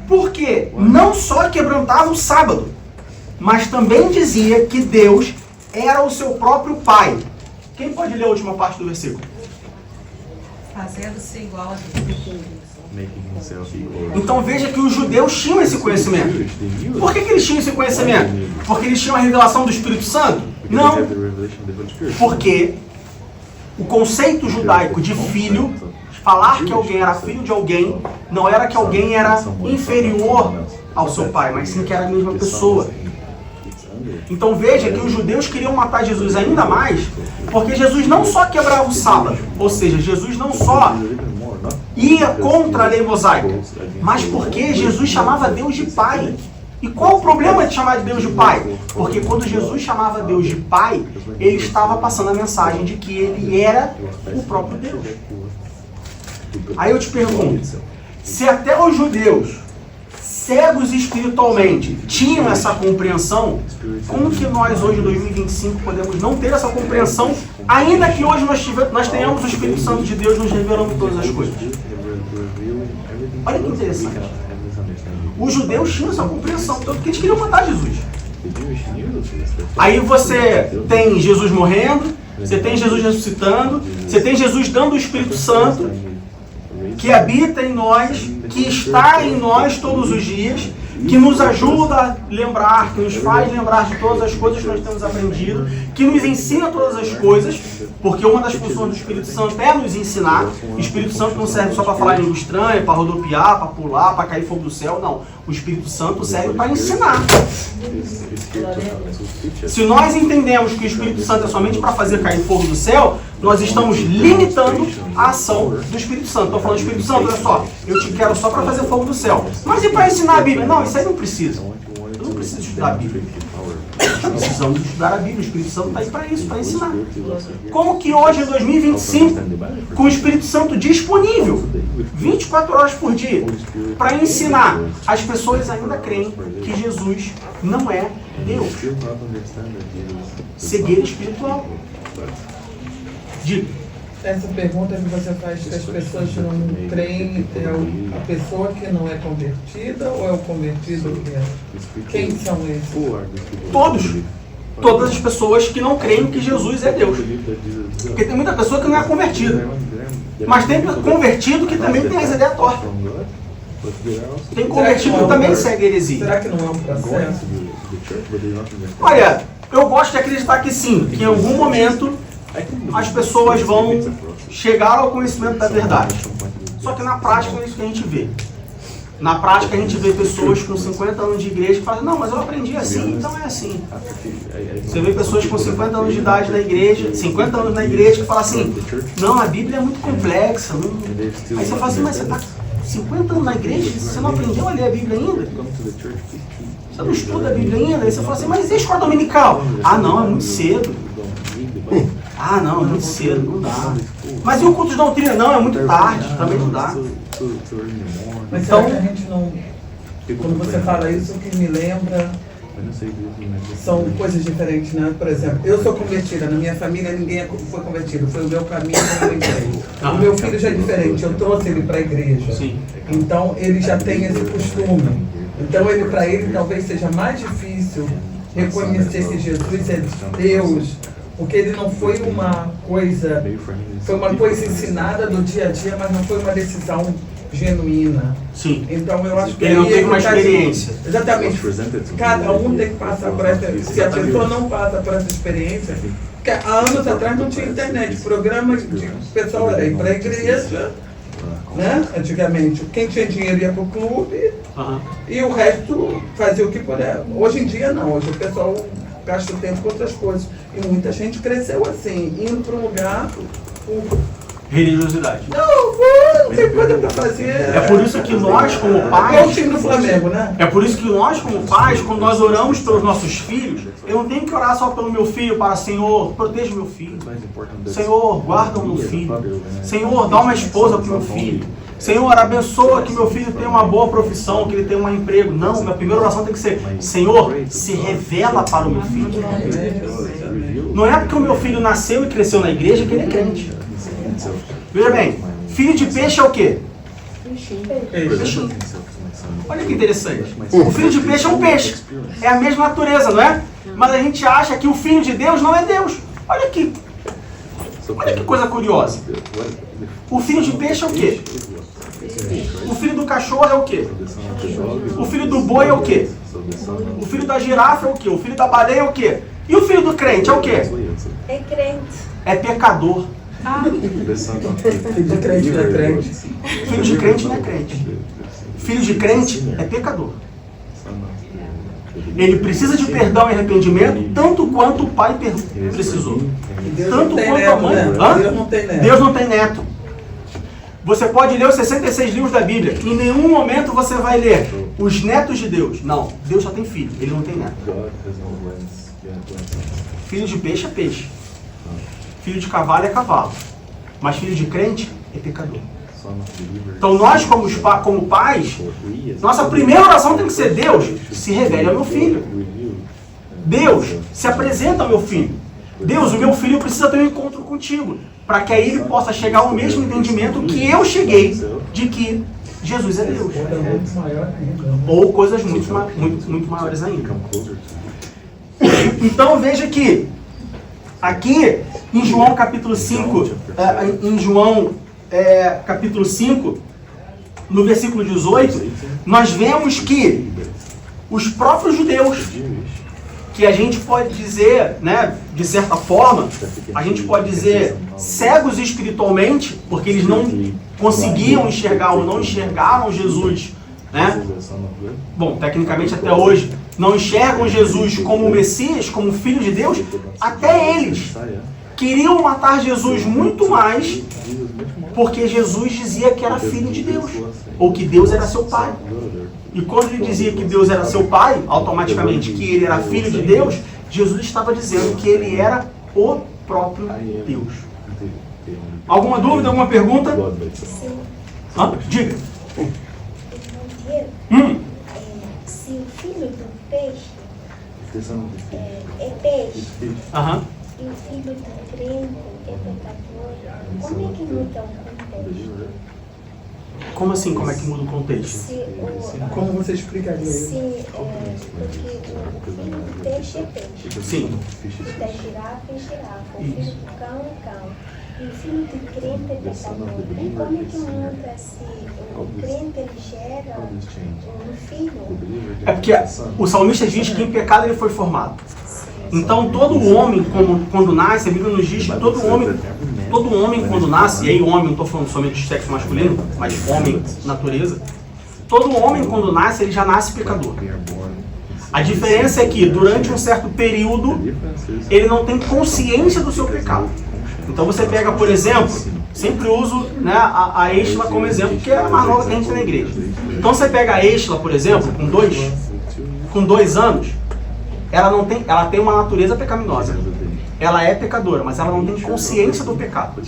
Porque não só quebrantava o sábado, mas também dizia que Deus era o seu próprio Pai. Quem pode ler a última parte do versículo? Fazendo-se igual a Deus. Então veja que os judeus tinham esse conhecimento. Por que eles tinham esse conhecimento? Porque eles tinham a revelação do Espírito Santo? Não. Porque o conceito judaico de filho, falar que alguém era filho de alguém, não era que alguém era inferior ao seu pai, mas sim que era a mesma pessoa. Então veja que os judeus queriam matar Jesus ainda mais, porque Jesus não só quebrava o sábado, ou seja, Jesus não só ia contra a lei mosaica, mas porque Jesus chamava Deus de Pai. E qual o problema de chamar de Deus de Pai? Porque quando Jesus chamava Deus de Pai, Ele estava passando a mensagem de que Ele era o próprio Deus. Aí eu te pergunto, se até os judeus, cegos espiritualmente, tinham essa compreensão, como que nós hoje, em 2025, podemos não ter essa compreensão, ainda que hoje nós tenhamos o Espírito Santo de Deus nos revelando todas as coisas? Olha que interessante. Os judeus tinham essa compreensão, tanto que eles queriam matar Jesus. Aí você tem Jesus morrendo, você tem Jesus ressuscitando, você tem Jesus dando o Espírito Santo, que habita em nós, que está em nós todos os dias, que nos ajuda a lembrar, que nos faz lembrar de todas as coisas que nós temos aprendido, que nos ensina todas as coisas, porque uma das funções do Espírito Santo é nos ensinar. O Espírito Santo não serve só para falar em língua estranha, para rodopiar, para pular, para cair fogo do céu, não. O Espírito Santo serve para ensinar. Se nós entendemos que o Espírito Santo é somente para fazer cair fogo do céu, nós estamos limitando a ação do Espírito Santo. Estou falando, Espírito Santo, olha só, eu te quero só para fazer fogo do céu. Mas e para ensinar a Bíblia? Não, isso aí não precisa. Eu não preciso estudar a Bíblia. Nós precisamos estudar a Bíblia. O Espírito Santo está aí para isso, para ensinar. Como que hoje, em 2025, com o Espírito Santo disponível, 24 horas por dia, para ensinar, as pessoas ainda creem que Jesus não é Deus. Cegueira espiritual. Diga. Essa pergunta que você faz que as pessoas não creem, é a pessoa que não é convertida ou é o convertido que é? Quem são esses? Todos. Todas as pessoas que não creem que Jesus é Deus. Porque tem muita pessoa que não é convertida. Mas tem convertido que também tem as ideias tortas. Tem convertido que também segue heresia. Será que não é um processo? Olha, eu gosto de acreditar que sim, que em algum momento as pessoas vão chegar ao conhecimento da verdade. Só que na prática é isso que a gente vê. Na prática a gente vê pessoas com 50 anos de igreja que falam, não, mas eu aprendi assim, então é assim. Você vê pessoas com 50 anos de idade na igreja, 50 anos na igreja que falam assim, não, a Bíblia é muito complexa. Não... Aí você fala assim, mas você está 50 anos na igreja, você não aprendeu a ler a Bíblia ainda? Você não estuda a Bíblia ainda? Aí você fala assim, mas e a escola dominical? Ah não, é muito cedo. Ah não, é muito cedo, não dá. Mas e o culto de doutrina? Não, é muito tarde, também não dá. Mas Então, será que a gente não... Quando você fala isso, o que me lembra são coisas diferentes, né? Por exemplo, eu sou convertida, na minha família ninguém foi convertido, foi o meu caminho que eu entrei. O meu filho já é diferente, eu trouxe ele para a igreja. Sim. Então ele já tem esse costume. Então para ele talvez seja mais difícil reconhecer que Jesus é Deus, porque ele não foi uma coisa ensinada do dia a dia, mas não foi uma decisão genuína. Sim. Então eu acho que ele não teve uma experiência. Exatamente. Cada um tem que passar por essa. Se a pessoa não passa por essa experiência, porque há anos atrás não tinha internet, programas de pessoal era ir para a igreja, né? Antigamente, quem tinha dinheiro ia para o clube e o resto fazia o que puder. Hoje em dia não, hoje o pessoal gasta o tempo com outras coisas. E muita gente cresceu assim, indo para um lugar. Religiosidade. Não tem coisa pra fazer. É por isso que nós, como É o pais, time do Flamengo, né? é por isso que nós, como pais, quando nós oramos pelos nossos filhos, eu não tenho que orar só pelo meu filho para, Senhor, proteja meu filho. Senhor, guarda o meu filho. Senhor, dá uma esposa para o meu filho. Senhor, abençoa que meu filho tenha uma boa profissão, que ele tenha um emprego. Não, minha primeira oração tem que ser, Senhor, se revela para o meu filho. Não é porque o meu filho nasceu e cresceu na igreja que ele é crente. Veja bem, filho de peixe é o quê? Peixinho. Olha que interessante. O filho de peixe é um peixe. É a mesma natureza, não é? Mas a gente acha que o filho de Deus não é Deus. Olha que coisa curiosa. O filho de peixe é o quê? O filho do cachorro é o quê? O filho do boi é o quê? O filho da girafa é o quê? O filho da baleia é o quê? E o filho do crente é o quê? É crente. É pecador. Filho de crente não é crente. Filho de crente não é crente. Filho de crente é pecador. Ele precisa de perdão e arrependimento tanto quanto o pai precisou. Tanto quanto a mãe. Deus não tem neto. Você pode ler os 66 livros da Bíblia. Em nenhum momento você vai ler os netos de Deus. Não, Deus só tem filho, ele não tem neto. Filho de peixe é peixe. Filho de cavalo é cavalo. Mas filho de crente é pecador. Então nós, como pais, nossa primeira oração tem que ser: Deus, se revele ao meu filho. Deus, se apresenta ao meu filho. Deus, o meu filho precisa ter um encontro contigo, para que aí ele possa chegar ao mesmo entendimento que eu cheguei, de que Jesus é Deus. Ou coisas muito maiores ainda. Então veja que aqui em João capítulo 5, capítulo 5, no versículo 18, nós vemos que os próprios judeus, que a gente pode dizer, né, de certa forma, a gente pode dizer cegos espiritualmente, porque eles não conseguiam enxergar ou não enxergaram Jesus, né? Bom, tecnicamente até hoje, não enxergam Jesus como o Messias, como o Filho de Deus. Até eles queriam matar Jesus muito mais, porque Jesus dizia que era Filho de Deus, ou que Deus era seu Pai. E quando ele dizia que Deus era seu Pai, automaticamente que ele era Filho de Deus, Jesus estava dizendo que ele era o próprio Deus. Alguma dúvida, alguma pergunta? Sim. Diga. Diego, se o filho do peixe é peixe Aham. e o filho do crente é pecador, como é que muda o contexto? Como assim? Como é que muda o contexto? Se Como você explicaria isso? porque o filho do peixe é peixe, Sim. o da girafa é girafa, o filho do cão é cão. E o filho do crente é pecador. E como é que muda se o crente ele gera um filho? É porque o salmista diz que em pecado ele foi formado. Então todo homem, quando nasce, a Bíblia nos diz que todo homem quando nasce, e aí homem, não estou falando somente de sexo masculino, mas homem, natureza, todo homem quando nasce, ele já nasce pecador. A diferença é que durante um certo período, ele não tem consciência do seu pecado. Então você pega, por exemplo, sempre uso, né, a Estela como exemplo, que é a mais nova que a gente tem na igreja. Então você pega a Estela, por exemplo, com 2 anos, ela tem uma natureza pecaminosa. Ela é pecadora, mas ela não tem consciência do pecado.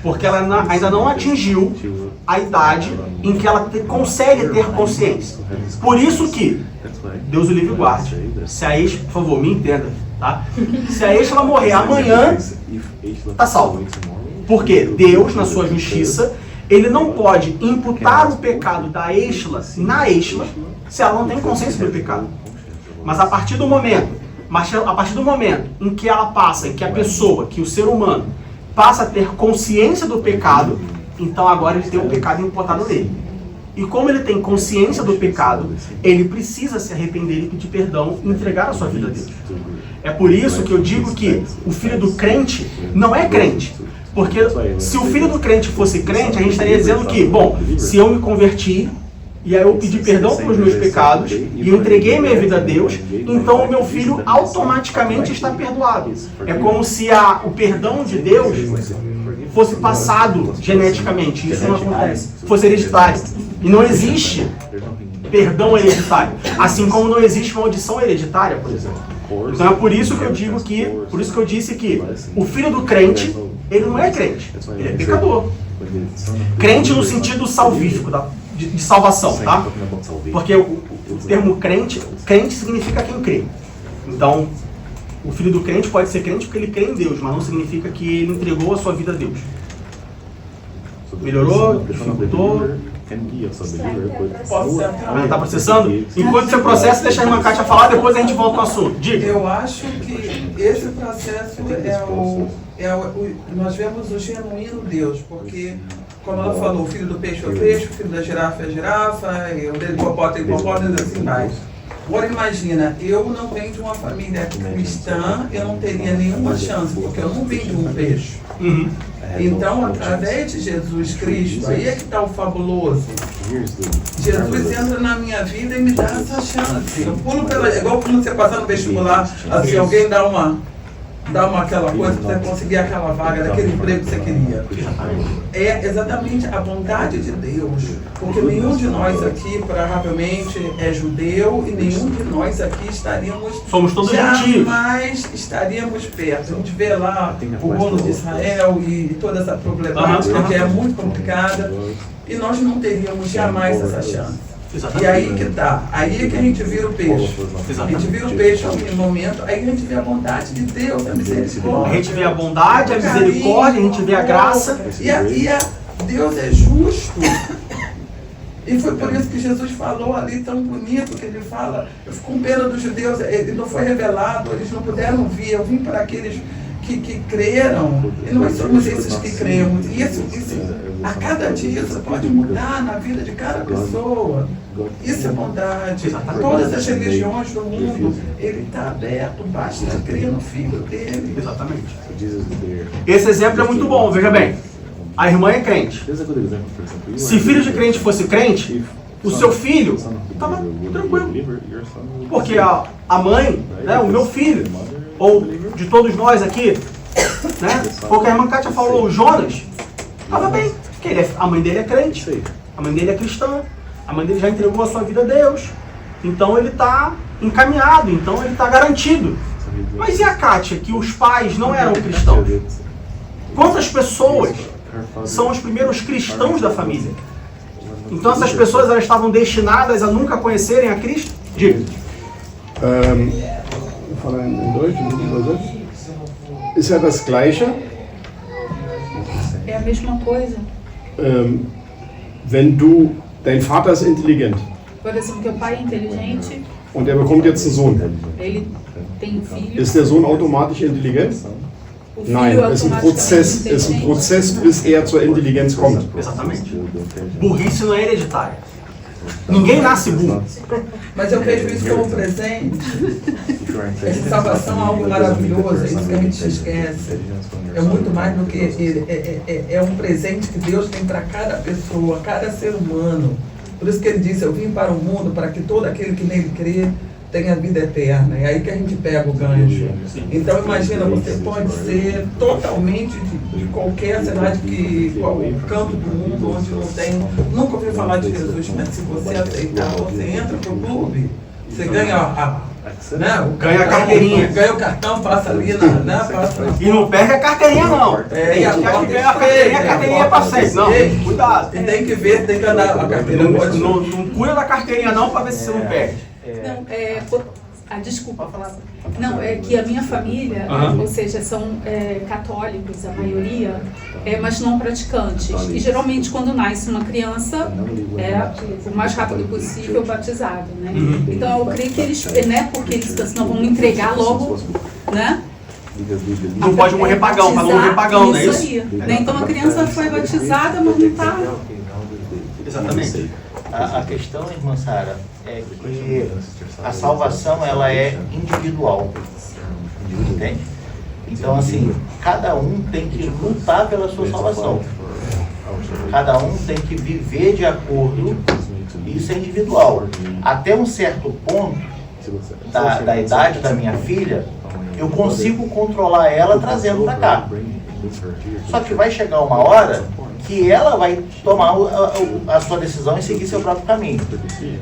Porque ela ainda não atingiu a idade em que ela consegue ter consciência. Por isso que, Deus o livre e guarde, se a Estela, por favor, me entenda, tá? Se a Estela morrer amanhã, está salvo. Porque Deus, na sua justiça, ele não pode imputar o pecado da Estela na Estela se ela não tem consciência do pecado. Mas a partir do momento em que ela passa, em que a pessoa, que o ser humano, passa a ter consciência do pecado, então agora ele tem o pecado imputado nele. E como ele tem consciência do pecado, ele precisa se arrepender e pedir perdão e entregar a sua vida a Deus. É por isso que eu digo que o filho do crente não é crente. Porque se o filho do crente fosse crente, a gente estaria dizendo que, bom, se eu me converti, e aí eu pedi perdão pelos meus pecados, e eu entreguei minha vida a Deus, então o meu filho automaticamente está perdoado. É como se o perdão de Deus fosse passado geneticamente. Isso não acontece. Fosse hereditário. E não existe perdão hereditário. Assim como não existe maldição hereditária, por exemplo. Então é por isso que eu digo que, por isso que eu disse que o filho do crente, ele não é crente, ele é pecador. Crente no sentido salvífico, de salvação, tá? Porque o termo crente significa quem crê. Então, o filho do crente pode ser crente porque ele crê em Deus, mas não significa que ele entregou a sua vida a Deus. Melhorou? Dificultou? Está processando? Enquanto você processa, deixa a irmã Kátia falar, depois a gente volta ao assunto. Diga. Eu acho que esse processo nós vemos o genuíno Deus, porque, como ela falou, o filho do peixe é o peixe, o filho da girafa é a girafa, o dele hipopótamo é hipopótamo, e assim vai. Agora imagina, eu não venho de uma família cristã, eu não teria nenhuma chance, porque eu não venho de um peixe. Uhum. Então, através de Jesus Cristo, aí é que está o fabuloso. Jesus entra na minha vida e me dá essa chance. Eu pulo igual quando você passar no vestibular, assim, alguém dá uma aquela coisa para você conseguir aquela vaga, daquele emprego que você queria. É exatamente a vontade de Deus. Porque nenhum de nós aqui, provavelmente, é judeu e nenhum de nós aqui somos todos gentios. Jamais estaríamos perto. A gente vê lá o bolo de Israel e toda essa problemática que é muito complicada. E nós não teríamos jamais essa chance. Exatamente. E aí que tá, aí é que a gente vira o peixe. A gente vira o peixe em momento, aí a gente vê a bondade de Deus, a misericórdia. A gente vê a bondade, a misericórdia, a gente vê a graça. Deus é justo. E foi por isso que Jesus falou ali tão bonito, que ele fala, eu fico com pena dos judeus, ele não foi revelado, eles não puderam vir, eu vim para aqueles que creram, e nós somos esses que cremos. E isso, a cada dia isso pode mudar na vida de cada pessoa. Isso é bondade. Todas as religiões do mundo, ele está aberto, basta crer no Filho dele. Exatamente. Esse exemplo é muito bom, veja bem. A irmã é crente. Se filho de crente fosse crente, o seu filho estava tranquilo. Porque a mãe, né, o meu filho, ou de todos nós aqui, né, porque a irmã Kátia falou, o Jonas, estava bem. Porque a mãe dele é crente, a mãe dele é cristã, a mãe dele já entregou a sua vida a Deus. Então ele está encaminhado, então ele está garantido. Mas e a Kátia, que os pais não eram cristãos? Quantas pessoas são os primeiros cristãos da família? Então essas pessoas elas estavam destinadas a nunca conhecerem a Cristo? Diga. Falar em Deutsch, um übersetzt. Ist ja das Gleiche, É a mesma coisa. wenn dein Vater ist intelligent Por exemplo, teu pai é inteligente, und er bekommt jetzt einen Sohn. ele tem um filho. Ist der Sohn automatisch intelligent? O filho Nein, ist ein automaticamente inteligente. Prozess, bis er zur Intelligenz kommt. Exatamente. Burrice não é hereditária. Ninguém nasce burro. Mas eu vejo isso como presente. Essa salvação é algo maravilhoso, é isso que a gente esquece. É muito mais do que é um presente que Deus tem para cada pessoa, cada ser humano. Por isso que ele disse, eu vim para o mundo para que todo aquele que nele crê tenha vida eterna. É aí que a gente pega o gancho. Então imagina, você pode ser totalmente de qualquer cidade, qual canto do mundo onde não tem, nunca ouviu falar de Jesus, mas se você aceitar, você entra pro clube, você ganha Ganha a carteirinha. Ganha o cartão, passa ali passa E não perde a carteirinha não. E a carteirinha é pra sempre. Não, cuidado. E tem que ver, tem que andar a carteira. Não cuida da carteirinha não pra ver se você não perde. Não, desculpa falar. Não, é que a minha família, ou seja, são católicos, a maioria, mas não praticantes. E geralmente quando nasce uma criança, o mais rápido possível batizado, né? Então eu creio que eles, né, porque eles senão vão me entregar logo, né? Não pode morrer pagão, para não morrer pagão, não é isso? Aí, né? Então a criança foi batizada, mas não está... Exatamente. A questão, irmã Sara, é que a salvação ela é individual, entende? Então, assim, cada um tem que lutar pela sua salvação. Cada um tem que viver de acordo, isso é individual. Até um certo ponto da idade da minha filha, eu consigo controlar ela trazendo para cá. Só que vai chegar uma hora que ela vai tomar a sua decisão e seguir seu próprio caminho.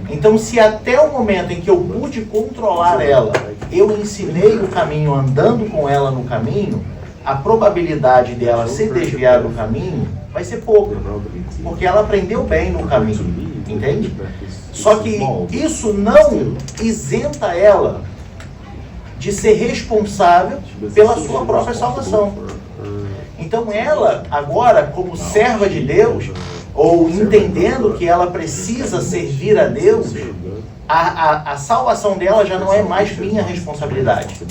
Então, se até o momento em que eu pude controlar ela, eu ensinei o caminho andando com ela no caminho, a probabilidade dela se desviar do caminho vai ser pouca, porque ela aprendeu bem no caminho, entende? Só que isso não isenta ela de ser responsável pela sua própria salvação. Então ela, agora, como serva de Deus, ou entendendo que ela precisa servir a Deus, a salvação dela já não é mais minha responsabilidade.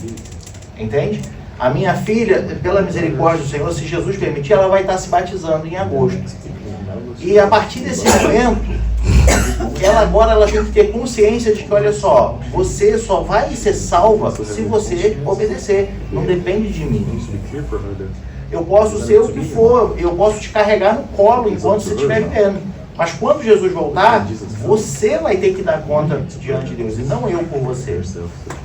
Entende? A minha filha, pela misericórdia do Senhor, se Jesus permitir, ela vai estar se batizando em agosto. E a partir desse momento, ela tem que ter consciência de que, olha só, você só vai ser salva se você obedecer. Não depende de mim. Eu posso ser o que for, eu posso te carregar no colo enquanto você estiver vivendo. Mas quando Jesus voltar, você vai ter que dar conta diante de Deus, e não eu por você.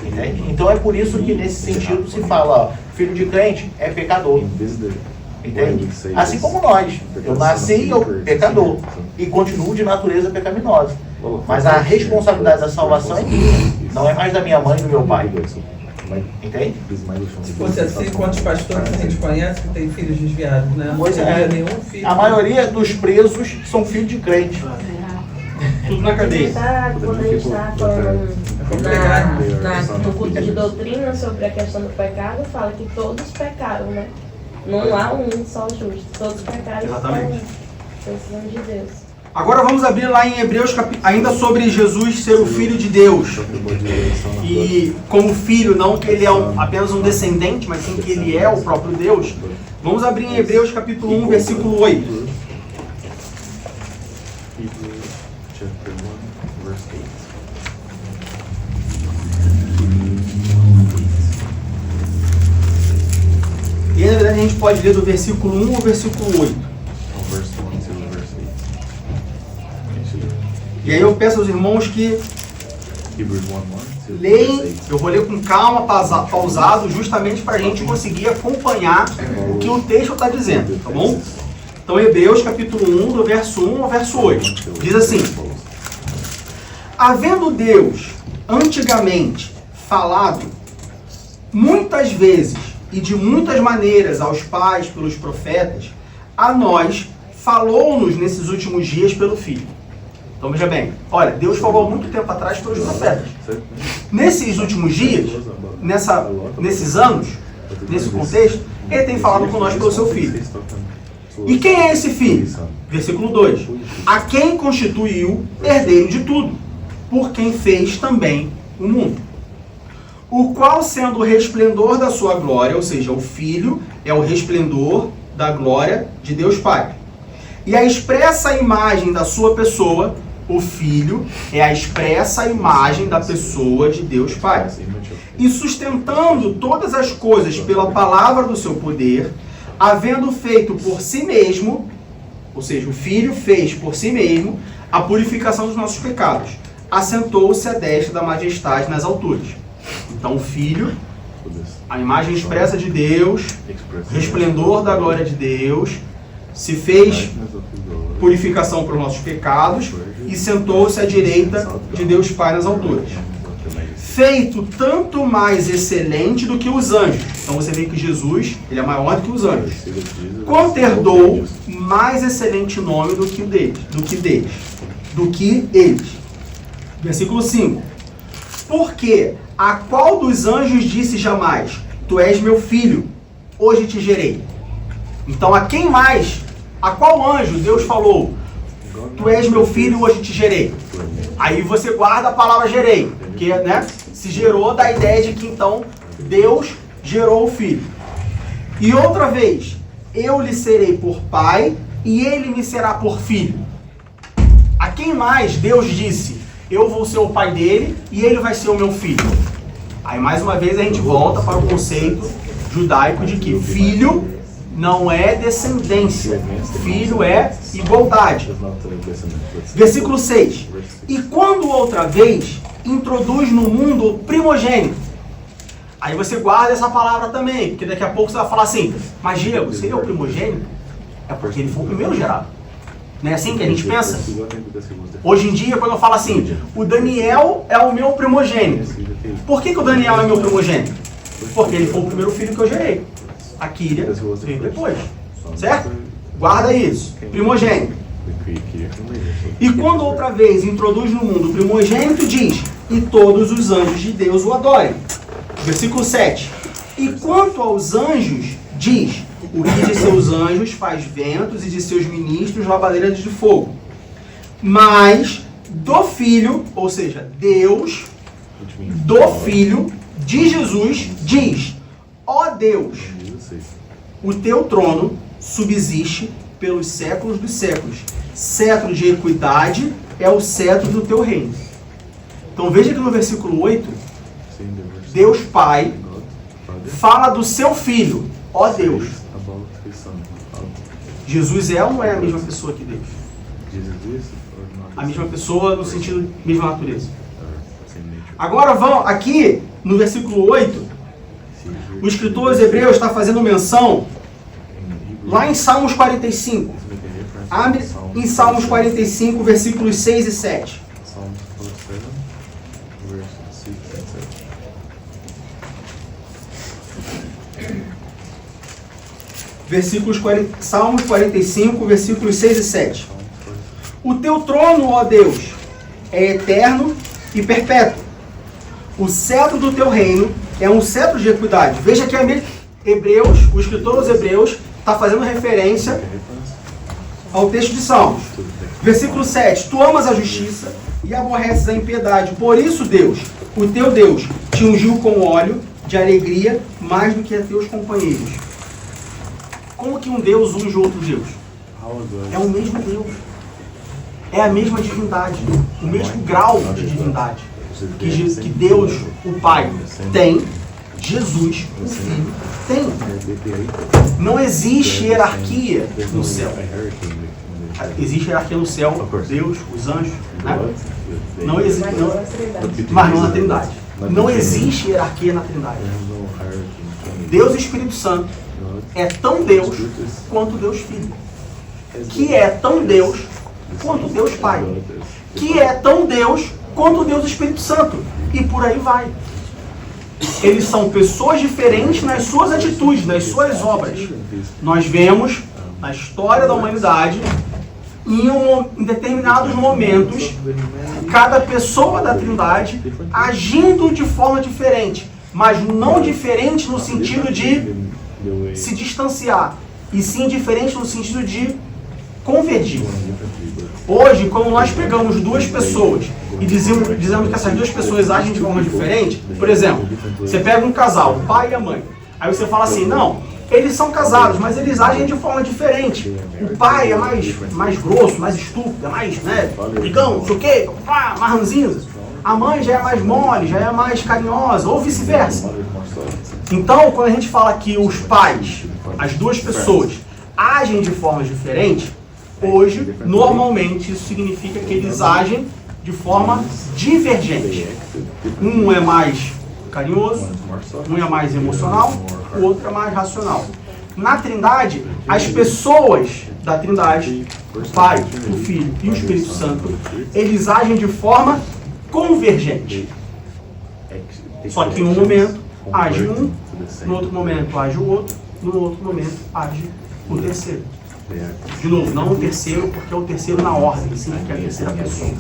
Entende? Então é por isso que nesse sentido se fala, ó, filho de crente é pecador. Entende? Assim como nós. Eu nasci pecador e continuo de natureza pecaminosa. Mas a responsabilidade da salvação é minha, não é mais da minha mãe e do meu pai. Entende? Se fosse assim, quantos pastores a gente conhece que tem filhos desviados, né? Pois é. Nenhum filho. A maioria dos presos são filhos de crente. Tudo na cadeia. Quando a gente está falando no culto de doutrina sobre a questão do pecado, fala que todos pecaram, né? Não há um só justo. Todos pecaram. Exatamente. Precisam de Deus. Agora vamos abrir lá em Hebreus, ainda sobre Jesus ser o Filho de Deus. E como filho, não que ele é apenas um descendente, mas sim que ele é o próprio Deus. Vamos abrir em Hebreus capítulo 1, versículo 8. E na verdade a gente pode ler do versículo 1 ao versículo 8. E aí eu peço aos irmãos que leem, eu vou ler com calma, pausado, justamente para a gente conseguir acompanhar o que o texto está dizendo, tá bom? Então Hebreus capítulo 1, do verso 1 ao verso 8, diz assim: havendo Deus antigamente falado muitas vezes e de muitas maneiras aos pais pelos profetas, a nós falou-nos nesses últimos dias pelo Filho. Então veja bem, olha, Deus falou há muito tempo atrás pelos profetas. Nesses últimos dias, nesses anos, nesse contexto, Ele tem falado conosco pelo Seu Filho. E quem é esse Filho? Versículo 2. A quem constituiu herdeiro de tudo, por quem fez também o mundo. O qual, sendo o resplendor da sua glória, ou seja, o Filho é o resplendor da glória de Deus Pai. E a expressa imagem da sua pessoa, o Filho é a expressa imagem da pessoa de Deus Pai. E sustentando todas as coisas pela palavra do seu poder, havendo feito por si mesmo, ou seja, o Filho fez por si mesmo a purificação dos nossos pecados, assentou-se à destra da majestade nas alturas. Então o Filho, a imagem expressa de Deus, resplendor da glória de Deus, se fez purificação para os nossos pecados e sentou-se à direita de Deus Pai nas alturas. Feito tanto mais excelente do que os anjos. Então você vê que Jesus, ele é maior do que os anjos. Quanto herdou mais excelente nome do que eles. Versículo 5. Porque a qual dos anjos disse jamais, tu és meu filho, hoje te gerei. Então a quem mais, a qual anjo Deus falou, tu és meu filho, hoje te gerei? Aí você guarda a palavra gerei, que se gerou da ideia de que então Deus gerou o filho. E outra vez, eu lhe serei por pai e ele me será por filho. A quem mais Deus disse, eu vou ser o pai dele e ele vai ser o meu filho? Aí mais uma vez a gente volta para o conceito judaico de que filho não é descendência, filho é igualdade. Versículo 6. E quando outra vez introduz no mundo o primogênito. Aí você guarda essa palavra também, porque daqui a pouco você vai falar assim, mas Diego, se ele é o primogênito, é porque ele foi o primeiro gerado. Não é assim que a gente pensa? Hoje em dia, quando eu falo assim, o Daniel é o meu primogênito. Por que o Daniel é meu primogênito? Porque ele foi o primeiro filho que eu gerei. A Kíria veio depois. Certo? Guarda isso. Primogênito. E quando outra vez introduz no mundo o primogênito, diz, e todos os anjos de Deus o adorem. Versículo 7. E quanto aos anjos, diz, o que de seus anjos faz ventos e de seus ministros labaredas de fogo. Mas do Filho, ou seja, Deus, do Filho de Jesus, diz, ó Deus, o teu trono subsiste pelos séculos dos séculos. Cetro de equidade é o cetro do teu reino. Então veja que no versículo 8, Deus Pai fala do seu Filho, ó Deus. Jesus é ou não é a mesma pessoa que Deus? A mesma pessoa no sentido de mesma natureza. Agora vão aqui no versículo 8, o escritor aos Hebreus está fazendo menção lá em Salmos 45. Abre em Salmos 45, versículos 6 e 7. Salmos 45, versículos 6 e 7. O teu trono, ó Deus, é eterno e perpétuo. O cetro do teu reino é um cetro de equidade. Veja que Hebreus, o escritor dos Hebreus está fazendo referência ao texto de Salmos. Versículo 7. Tu amas a justiça e aborreces a impiedade. Por isso, Deus, o teu Deus, te ungiu com óleo de alegria mais do que a teus companheiros. Como que um Deus unge outro Deus? É o mesmo Deus. É a mesma divindade. O mesmo grau de divindade que Deus, o Pai, tem, Jesus, o Filho, tem. Não existe hierarquia no céu. Existe hierarquia no céu, Deus, os anjos, né? Não existe, mas não na Trindade. Não existe hierarquia na Trindade. Deus e Espírito Santo é tão Deus quanto Deus Filho. Que é tão Deus quanto Deus Pai. Que é tão Deus quanto Deus Espírito Santo. E por aí vai. eles são pessoas diferentes nas suas atitudes, nas suas obras. Nós vemos na história da humanidade, em determinados momentos, cada pessoa da Trindade agindo de forma diferente, mas não diferente no sentido de se distanciar, e sim diferente no sentido de convergir. Hoje, quando nós pegamos duas pessoas e dizemos que essas duas pessoas agem de forma diferente, por exemplo, você pega um casal, o pai e a mãe, aí você fala assim, não, eles são casados, mas eles agem de forma diferente. O pai é mais grosso, mais estúpido, é mais, brigão, não sei o quê, mais ranzinza. A mãe já é mais mole, já é mais carinhosa, ou vice-versa. Então, quando a gente fala que os pais, as duas pessoas, agem de formas diferentes, hoje, normalmente, isso significa que eles agem de forma divergente. Um é mais carinhoso, um é mais emocional, o outro é mais racional. Na Trindade, as pessoas da Trindade, o Pai, o Filho e o Espírito Santo, eles agem de forma convergente. Só que em um momento age um, no outro momento age o outro, no outro momento age o terceiro. De novo, não o terceiro, porque é o terceiro na ordem, sim, que é a terceira pessoa.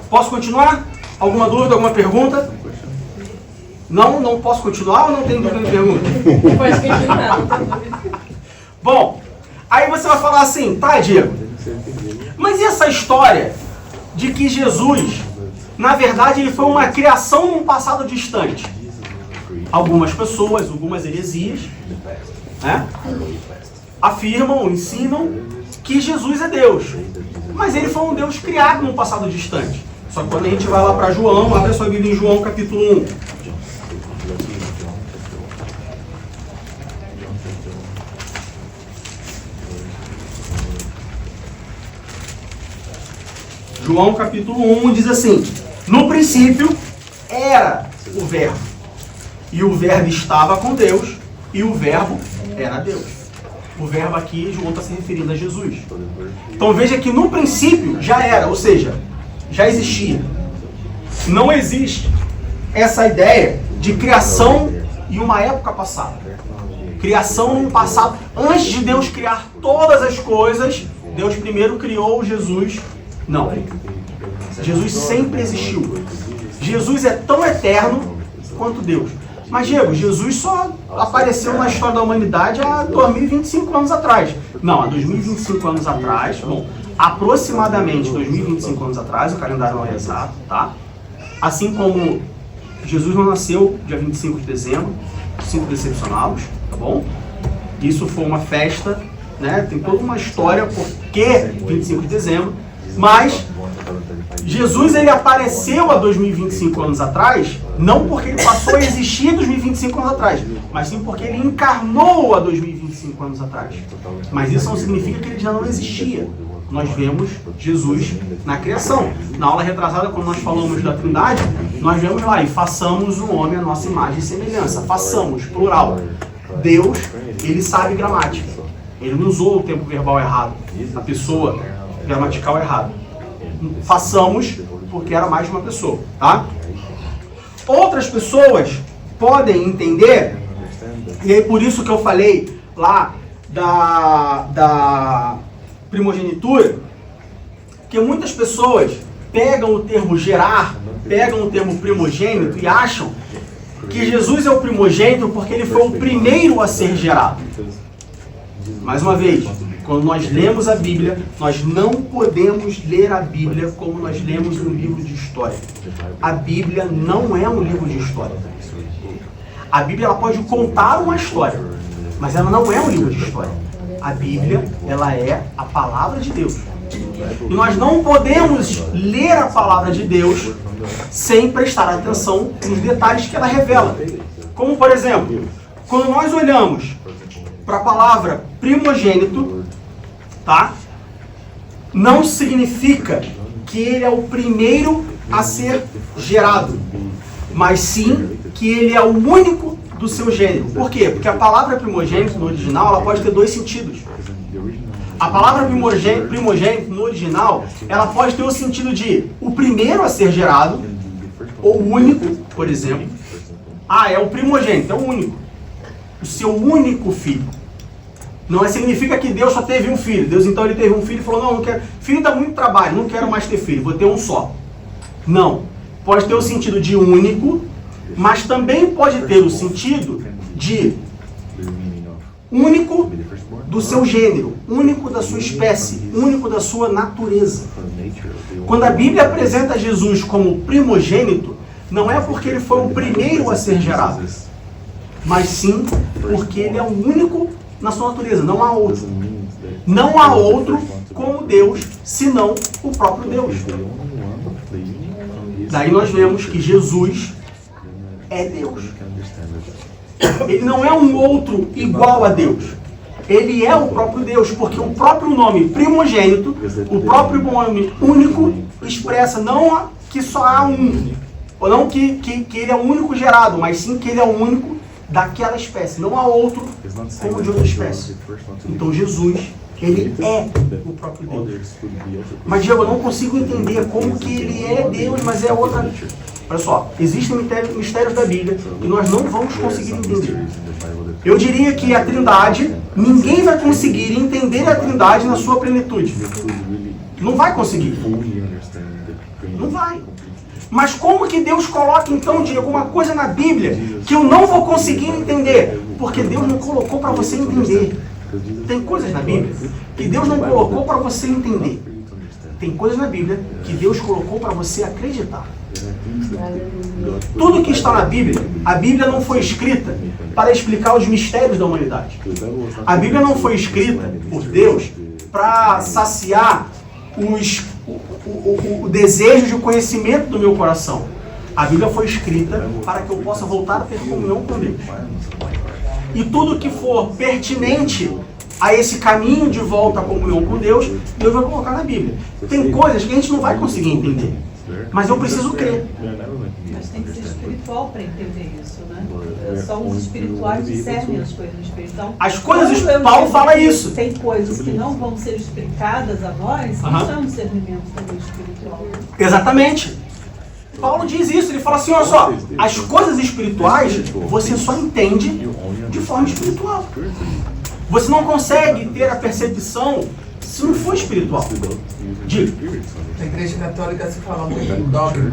Posso continuar? Alguma dúvida, alguma pergunta? Não posso continuar ou não tem dúvida de pergunta? Pode continuar. Bom, aí você vai falar assim, tá, Diego, mas e essa história de que Jesus, na verdade, ele foi uma criação num passado distante? Algumas pessoas, algumas heresias, afirmam, ensinam que Jesus é Deus. Mas ele foi um Deus criado num passado distante. Só que quando a gente vai lá para João, abre a sua Bíblia em João capítulo 1. João capítulo 1 diz assim, no princípio era o verbo, e o verbo estava com Deus, e o verbo era Deus. O verbo aqui, João está se referindo a Jesus. Então veja que no princípio já era, ou seja, já existia. Não existe essa ideia de criação em uma época passada. Criação no passado. Antes de Deus criar todas as coisas, Deus primeiro criou Jesus. Não. Jesus sempre existiu. Jesus é tão eterno quanto Deus. Mas, Diego, Jesus só apareceu na história da humanidade há 2025 anos atrás. Não, há 2025 anos atrás, bom, aproximadamente 2025 anos atrás, o calendário não é exato, tá? Assim como Jesus não nasceu dia 25 de dezembro, sinto decepcioná-los, tá bom? Isso foi uma festa, né? Tem toda uma história por que 25 de dezembro, mas Jesus ele apareceu há 2025 anos atrás, não porque ele passou a existir 2025 anos atrás, mas sim porque ele encarnou há 2025 anos atrás. Mas isso não significa que ele já não existia. Nós vemos Jesus na criação. Na aula retrasada, quando nós falamos da Trindade, nós vemos lá, e façamos o homem à nossa imagem e semelhança. Façamos, plural. Deus, ele sabe gramática. Ele não usou o tempo verbal errado, a pessoa gramatical errado. Façamos, porque era mais de uma pessoa, tá? Outras pessoas podem entender, e é por isso que eu falei lá da primogenitura, que muitas pessoas pegam o termo gerar, pegam o termo primogênito e acham que Jesus é o primogênito porque ele foi o primeiro a ser gerado. Mais uma vez, quando nós lemos a Bíblia, nós não podemos ler a Bíblia como nós lemos um livro de história. A Bíblia não é um livro de história. A Bíblia ela pode contar uma história, mas ela não é um livro de história. A Bíblia, ela é a palavra de Deus. E nós não podemos ler a palavra de Deus sem prestar atenção nos detalhes que ela revela. Como, por exemplo, quando nós olhamos para a palavra primogênito, tá? Não significa que ele é o primeiro a ser gerado, mas sim que ele é o único do seu gênero. Por quê? Porque a palavra primogênito no original ela pode ter dois sentidos. A palavra primogênito no original ela pode ter o sentido de o primeiro a ser gerado, ou único, por exemplo, é o primogênito, é o único. O seu único filho. Não significa que Deus só teve um filho. Deus então ele teve um filho e falou, não quero. Filho dá muito trabalho, não quero mais ter filho, vou ter um só. Não. Pode ter o sentido de único, mas também pode ter o sentido de único do seu gênero, único da sua espécie, único da sua natureza. Quando a Bíblia apresenta Jesus como primogênito, não é porque ele foi o primeiro a ser gerado, mas sim porque ele é o único na sua natureza, não há outro. Não há outro como Deus, senão o próprio Deus. Daí nós vemos que Jesus é Deus. Ele não é um outro igual a Deus. Ele é o próprio Deus, porque o próprio nome primogênito, o próprio nome único, expressa não que só há um, ou não que ele é o único gerado, mas sim que ele é o único daquela espécie. Não há outro como de outra espécie. Então Jesus, ele é o próprio Deus. Mas Diego, eu não consigo entender como que ele é Deus, mas é outra... Olha só, existem mistérios da Bíblia que nós não vamos conseguir entender. Eu diria que a Trindade, ninguém vai conseguir entender a Trindade na sua plenitude. Não vai conseguir. Não vai. Mas como que Deus coloca então, Diego, alguma coisa na Bíblia que eu não vou conseguir entender? Porque Deus não colocou para você entender. Tem coisas na Bíblia que Deus não colocou para você entender. Tem coisas na Bíblia que Deus colocou para você acreditar. Tudo que está na Bíblia, a Bíblia não foi escrita para explicar os mistérios da humanidade. A Bíblia não foi escrita por Deus para saciar o desejo de conhecimento do meu coração. A Bíblia foi escrita para que eu possa voltar a ter comunhão com Deus. E tudo que for pertinente a esse caminho de volta à comunhão com Deus, Deus vai colocar na Bíblia. Tem coisas que a gente não vai conseguir entender, mas eu preciso crer. Mas tem que ser espiritual para entender isso, né? Só os espirituais discernem as coisas espirituais. As coisas, Paulo fala isso. Tem coisas que não vão ser explicadas a nós, isso é um discernimento também espiritual. Exatamente. Paulo diz isso, ele fala assim, olha só, as coisas espirituais você só entende de forma espiritual. Você não consegue ter a percepção se não for espiritual. Na Igreja Católica se fala muito do dogma.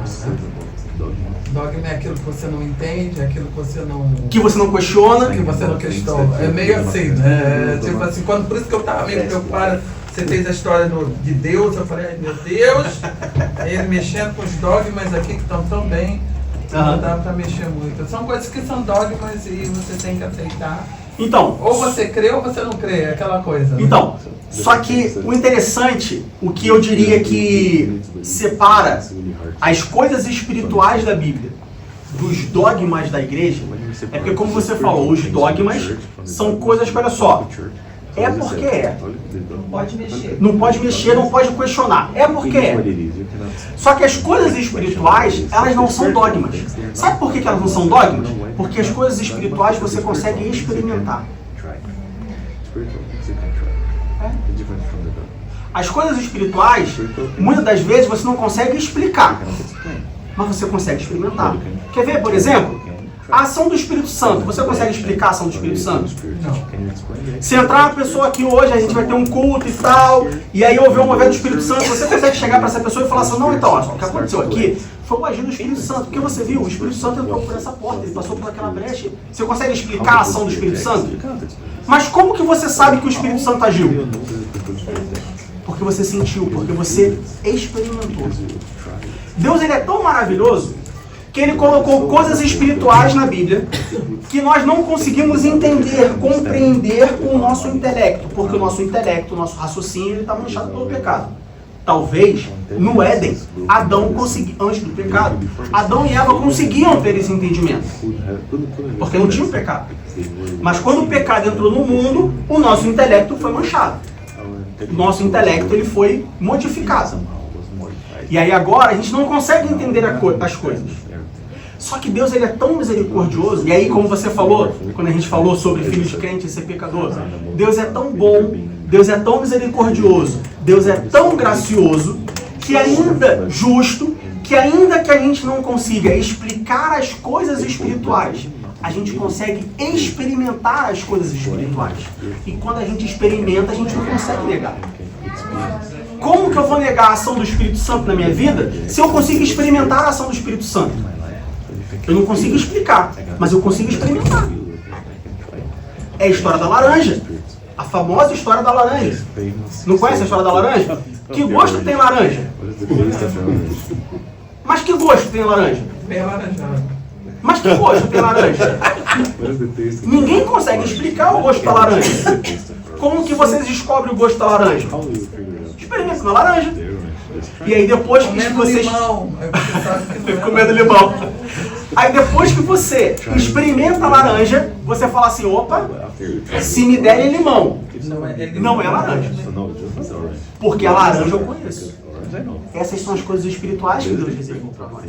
Dogma é aquilo que você não entende, é aquilo que você não... Que você não questiona. Que você não questiona. É meio assim, né? Tipo assim, por isso que eu estava meio preocupado. Você fez a história de Deus, eu falei, ai meu Deus, ele mexendo com os dogmas aqui que estão tão bem, não dá para mexer muito. São coisas que são dogmas e você tem que aceitar. Então, ou você crê ou você não crê, é aquela coisa. Né? Então, só que o interessante, o que eu diria que separa as coisas espirituais da Bíblia dos dogmas da igreja, é porque, como você falou, os dogmas são coisas que, olha só, é porque é. Não pode mexer. Não pode mexer, não pode questionar. É porque é. Só que as coisas espirituais, elas não são dogmas. Sabe por que elas não são dogmas? Porque as coisas espirituais você consegue experimentar. As coisas espirituais, muitas das vezes você não consegue explicar, mas você consegue experimentar. Quer ver, por exemplo? A ação do Espírito Santo. Você consegue explicar a ação do Espírito Santo? Não. Se entrar uma pessoa aqui hoje, a gente vai ter um culto e tal, e aí houver um movimento do Espírito Santo, você consegue chegar para essa pessoa e falar assim, não, então, olha só, o que aconteceu aqui foi o agir do Espírito Santo. Porque você viu, o Espírito Santo entrou por essa porta, ele passou por aquela brecha. Você consegue explicar a ação do Espírito Santo? Mas como que você sabe que o Espírito Santo agiu? Porque você sentiu, porque você experimentou. Deus, ele é tão maravilhoso que ele colocou coisas espirituais na Bíblia que nós não conseguimos entender, compreender com o nosso intelecto, porque o nosso intelecto, o nosso raciocínio, ele está manchado pelo pecado. Talvez, no Éden, Adão conseguia, antes do pecado, Adão e Eva conseguiam ter esse entendimento, porque não tinha o pecado. Mas quando o pecado entrou no mundo, o nosso intelecto foi manchado. O nosso intelecto ele foi modificado. E aí agora a gente não consegue entender as coisas. Só que Deus, ele é tão misericordioso, e aí como você falou, quando a gente falou sobre filho de crente e ser pecador, Deus é tão bom, Deus é tão misericordioso, Deus é tão gracioso, que ainda justo, que ainda que a gente não consiga explicar as coisas espirituais, a gente consegue experimentar as coisas espirituais. E quando a gente experimenta, a gente não consegue negar. Como que eu vou negar a ação do Espírito Santo na minha vida se eu consigo experimentar a ação do Espírito Santo? Eu não consigo explicar, mas eu consigo experimentar. É a história da laranja. A famosa história da laranja. Não conhece a história da laranja? Que gosto tem laranja? Mas que gosto tem laranja? Bem laranjado. Mas que gosto tem laranja? Ninguém consegue explicar o gosto da laranja. Como que vocês descobrem o gosto da laranja? Experimenta na laranja. E aí depois que Comendo vocês... limão. Aí você sabe que não é Comendo limão. Aí depois que você experimenta a laranja, você fala assim, opa, se me derem limão, não é laranja. Porque a laranja eu conheço. Essas são as coisas espirituais que Deus reservou para nós.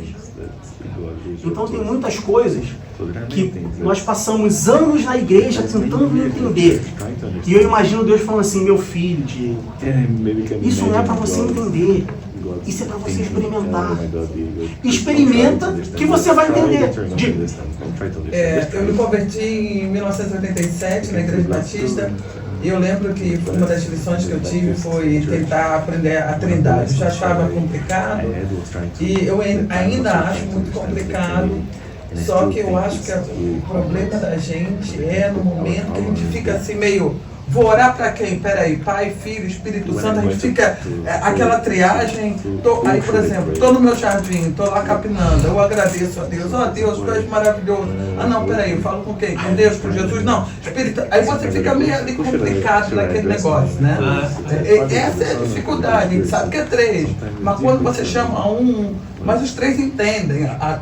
Então tem muitas coisas que nós passamos anos na igreja tentando entender. E eu imagino Deus falando assim, meu filho, Diego, isso não é para você entender. Isso é para você experimentar. Experimenta que você vai entender. Eu me converti em 1987 na Igreja Batista. E eu lembro que uma das lições que eu tive foi tentar aprender a Trindade. Eu já achava complicado e eu ainda acho muito complicado. Só que eu acho que o problema da gente é no momento que a gente fica assim meio... Vou orar para quem? Peraí, Pai, Filho, Espírito Santo, a gente fica aquela triagem. Aí, por exemplo, estou no meu jardim, estou lá capinando, eu agradeço a Deus, ó Deus, tu és maravilhoso. Ah não, peraí, eu falo com quem? Com Deus, com Jesus? Não, Espírito. Aí você fica meio ali complicado naquele negócio, né? Essa é a dificuldade, a gente sabe que é 3, mas quando você chama um, mas os 3 entendem a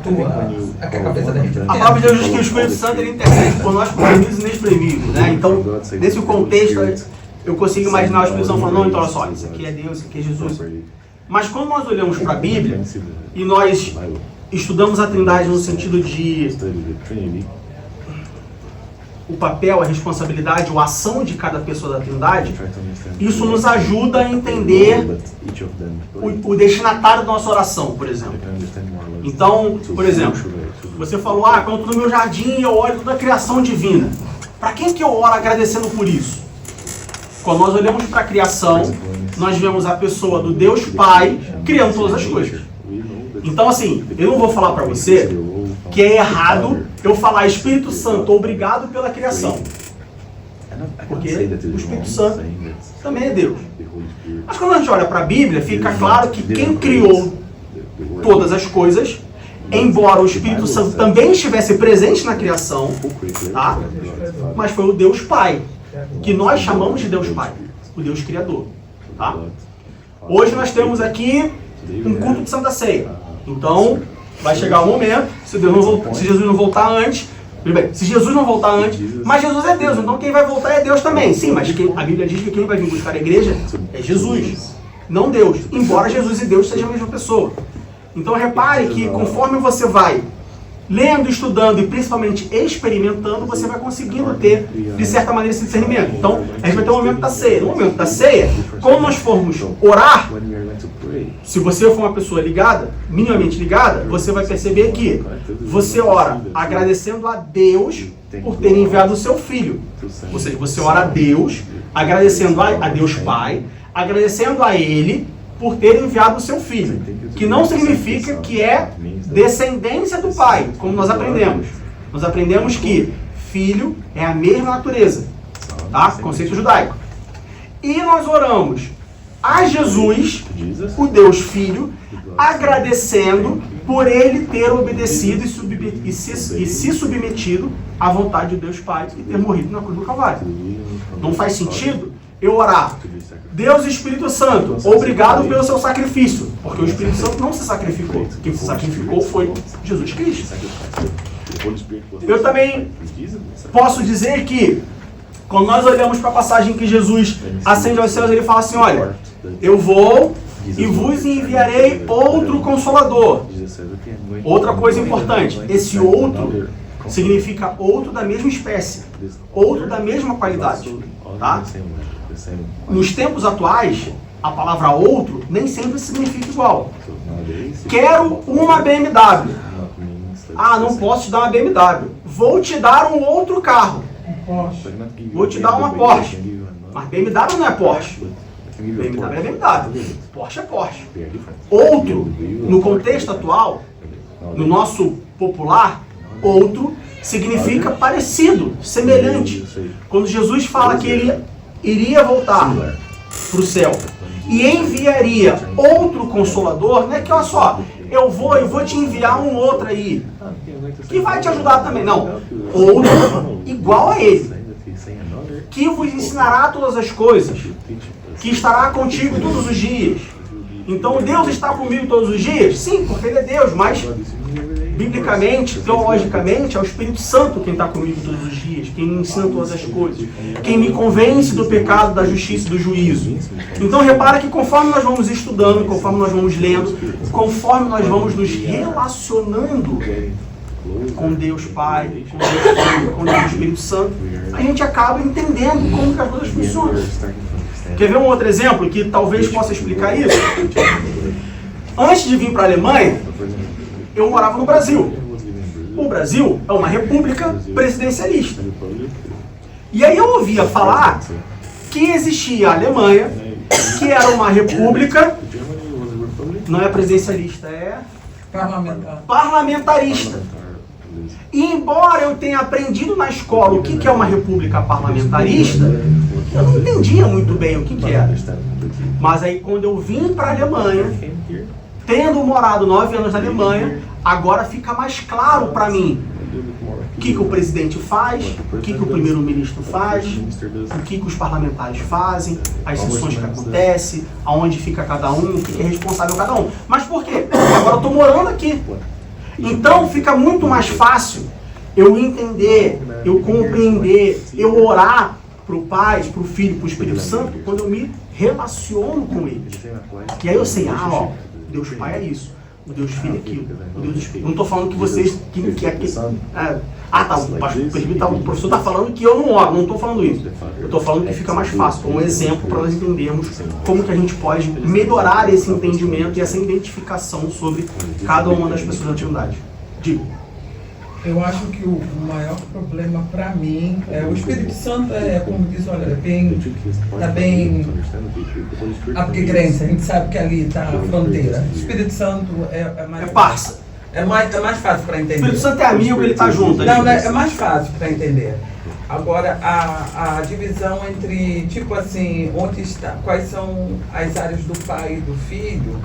cabeça da gente. A palavra de Deus diz que o Espírito Santo ele intercede por nós por gemidos inexprimíveis, né? Então, nesse contexto, eu consigo imaginar o Espírito Santo falando, não, então olha só, isso aqui é Deus, isso aqui é Jesus. Mas quando nós olhamos para a Bíblia e nós estudamos a Trindade no sentido de o papel, a responsabilidade, a ação de cada pessoa da Trindade, isso nos ajuda a entender o destinatário da nossa oração, por exemplo. Então, por exemplo, você falou, quando eu estou no meu jardim eu olho toda a criação divina. Para quem que eu oro agradecendo por isso? Quando nós olhamos para a criação, nós vemos a pessoa do Deus Pai criando todas as coisas. Então, assim, eu não vou falar para você que é errado eu falar Espírito Santo, obrigado pela criação. Porque o Espírito Santo também é Deus. Mas quando a gente olha para a Bíblia, fica claro que quem criou todas as coisas, embora o Espírito Santo também estivesse presente na criação, tá? Mas foi o Deus Pai, que nós chamamos de Deus Pai, o Deus Criador. Tá? Hoje nós temos aqui um culto de Santa Ceia. Então, vai chegar o momento, se Jesus não voltar antes, se Jesus não voltar antes, mas Jesus é Deus, então quem vai voltar é Deus também. Sim, mas a Bíblia diz que quem vai vir buscar a igreja é Jesus, não Deus, embora Jesus e Deus sejam a mesma pessoa. Então repare que conforme você vai lendo, estudando e principalmente experimentando, você vai conseguindo ter, de certa maneira, esse discernimento. Então, a gente vai ter o momento da ceia. No momento da ceia, quando nós formos orar, se você for uma pessoa ligada, minimamente ligada, você vai perceber que você ora agradecendo a Deus por ter enviado o seu Filho. Ou seja, você ora a Deus, agradecendo a Deus Pai, agradecendo a Ele por ter enviado o seu Filho, que não significa que é descendência do Pai, como nós aprendemos. Nós aprendemos que Filho é a mesma natureza, tá? Conceito judaico. E nós oramos a Jesus, o Deus Filho, agradecendo por Ele ter obedecido e se submetido à vontade de Deus Pai e ter morrido na cruz do Calvário. Não faz sentido eu orar, Deus Espírito Santo, obrigado pelo seu sacrifício, porque o Espírito Santo não se sacrificou. Quem se sacrificou foi Jesus Cristo. Eu também posso dizer que, quando nós olhamos para a passagem que Jesus ascende aos céus, ele fala assim, olha, eu vou e vos enviarei outro Consolador. Outra coisa importante, esse outro significa outro da mesma espécie, outro da mesma qualidade, tá? Nos tempos atuais, a palavra outro nem sempre significa igual. Quero uma BMW. Ah, não posso te dar uma BMW. Vou te dar um outro carro. Vou te dar uma Porsche. Mas BMW não é Porsche. BMW é BMW. Porsche é Porsche. Outro, no contexto atual, no nosso popular, outro significa parecido, semelhante. Quando Jesus fala que ele iria voltar para o céu e enviaria outro consolador, não é que, olha só, eu vou te enviar um outro aí, que vai te ajudar também. Não, outro igual a ele, que vos ensinará todas as coisas, que estará contigo todos os dias. Então Deus está comigo todos os dias? Sim, porque Ele é Deus, mas biblicamente, teologicamente, é o Espírito Santo quem está comigo todos os dias, quem me ensina todas as coisas, quem me convence do pecado, da justiça e do juízo. Então repara que conforme nós vamos estudando, conforme nós vamos lendo, conforme nós vamos nos relacionando com Deus Pai, com Deus Filho, com Deus Espírito Santo, a gente acaba entendendo como que as coisas funcionam. Quer ver um outro exemplo que talvez possa explicar isso? Antes de vir para a Alemanha, eu morava no Brasil. O Brasil é uma república presidencialista. E aí eu ouvia falar que existia a Alemanha, que era uma república, não é presidencialista, é parlamentarista. E embora eu tenha aprendido na escola o que é uma república parlamentarista, eu não entendia muito bem o que era. Mas aí quando eu vim para a Alemanha, tendo morado 9 anos na Alemanha, agora fica mais claro para mim o que o presidente faz, o que o primeiro-ministro faz, o que os parlamentares fazem, as sessões que acontecem, aonde fica cada um, o que é responsável cada um. Mas por quê? Porque agora eu estou morando aqui. Então fica muito mais fácil eu entender, eu compreender, eu orar para o Pai, para o Filho, para o Espírito Santo, quando eu me relaciono com eles. E aí eu sei, Deus Pai é isso, o Deus Filho é aquilo, o Deus Espírito. Não estou falando que vocês... o professor está falando que eu não oro, não estou falando isso. Eu estou falando que fica mais fácil, como um exemplo para nós entendermos como que a gente pode melhorar esse entendimento e essa identificação sobre cada uma das pessoas da Trindade. Digo. Eu acho que o maior problema para mim é o Espírito Santo, como diz, olha, está bem upgrade, a gente sabe que ali está a fronteira. O Espírito Santo é mais... É parça. É mais fácil para entender. O Espírito Santo é amigo, ele está junto. Não, é mais fácil para entender. Agora, a divisão entre, tipo assim, onde está, quais são as áreas do Pai e do Filho,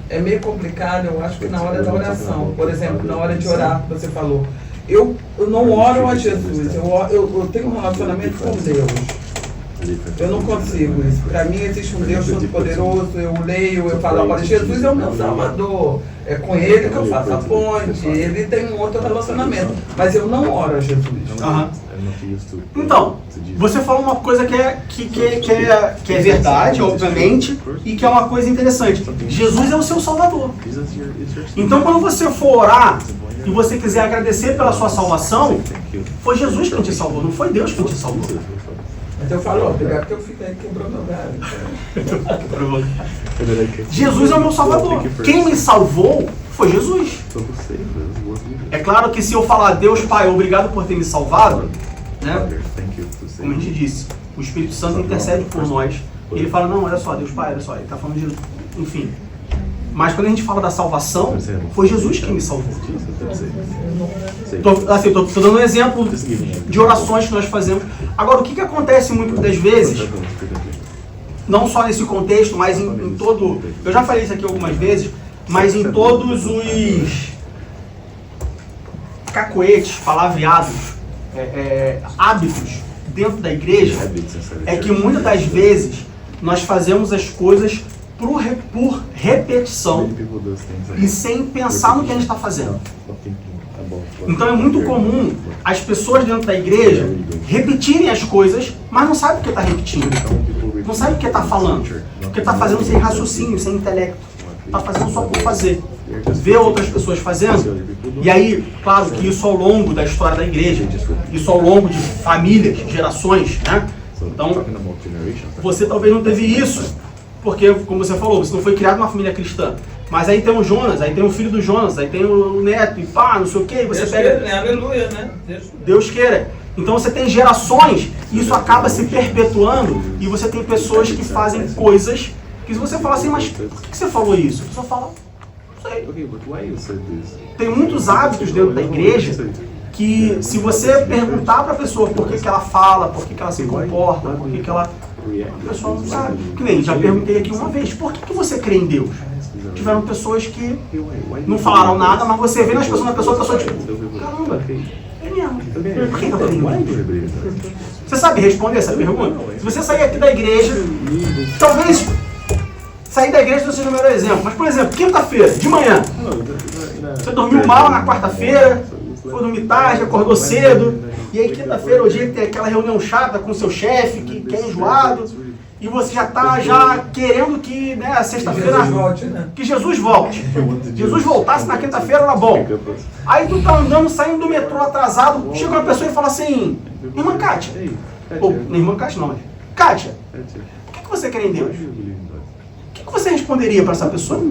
é meio complicado, eu acho que na hora da oração. Por exemplo, na hora de orar, você falou, eu não oro a Jesus, eu tenho um relacionamento com Deus. Eu não consigo isso. Para mim existe um Deus Todo-Poderoso, eu leio, eu falo, agora Jesus é o meu Salvador. É com Ele que eu faço a ponte, Ele tem um outro relacionamento. Mas eu não oro a Jesus. Então, você falou uma coisa que é verdade, obviamente, e que é uma coisa interessante. Jesus é o seu Salvador. Então, quando você for orar e você quiser agradecer pela sua salvação, foi Jesus quem te salvou, não foi Deus quem te salvou. Então eu falo, obrigado que eu fiquei quebrou meu galho. Jesus é o meu Salvador. Quem me salvou foi Jesus. É claro que se eu falar, Deus Pai, obrigado por ter me salvado, né? Como a gente disse, o Espírito Santo intercede por nós. E ele fala, não, olha só, Deus Pai, olha só, ele está falando de... Enfim. Mas quando a gente fala da salvação, foi Jesus quem me salvou. Estou dando um exemplo de orações que nós fazemos. Agora, o que acontece muitas das vezes, não só nesse contexto, mas em todo... Eu já falei isso aqui algumas vezes, mas em todos os cacoetes, palavreados, hábitos dentro da igreja, é que muitas das vezes nós fazemos as coisas por repetição e sem pensar no que a gente está fazendo. Então é muito comum as pessoas dentro da igreja repetirem as coisas, mas não sabem o que está repetindo. Não sabem o que está falando. Porque está fazendo sem raciocínio, sem intelecto. Está fazendo só por fazer. Vê outras pessoas fazendo. E aí, claro que isso ao longo da história da igreja, isso ao longo de famílias, gerações, né? Então, você talvez não teve isso. Porque, como você falou, você não foi criado numa família cristã. Mas aí tem o Jonas, aí tem o filho do Jonas, aí tem o neto e pá, não sei o que, você Deus pega... queira, né? Aleluia, né? Deus queira. Então você tem gerações, e isso acaba se perpetuando, e você tem pessoas que fazem coisas que se você falar assim, mas por que você falou isso? A pessoa fala, não sei. Tem muitos hábitos dentro da igreja que se você perguntar para a pessoa por que ela fala, por que ela se comporta, por que ela... A pessoa não sabe. Que nem já perguntei aqui uma vez, por que você crê em Deus? Tiveram pessoas que não falaram nada, mas você vê nas pessoas, a pessoa tipo, caramba, é mesmo. Por que eu creio em Deus? Você sabe responder essa pergunta? Se você sair aqui da igreja, talvez sair da igreja não seja o melhor exemplo, mas por exemplo, quinta-feira, de manhã, você dormiu mal na quarta-feira, foi dormir tarde, acordou cedo, e aí quinta-feira o dia que tem aquela reunião chata com o seu chefe, que é enjoado, e você já está querendo que, né, a sexta-feira... Que Jesus volte. Jesus voltasse na quinta-feira, era bom. Aí tu tá andando, saindo do metrô atrasado, chega uma pessoa e fala assim, irmã Kátia, ou irmã Kátia não, mas Kátia, por que você crê em Deus? O que você responderia para essa pessoa?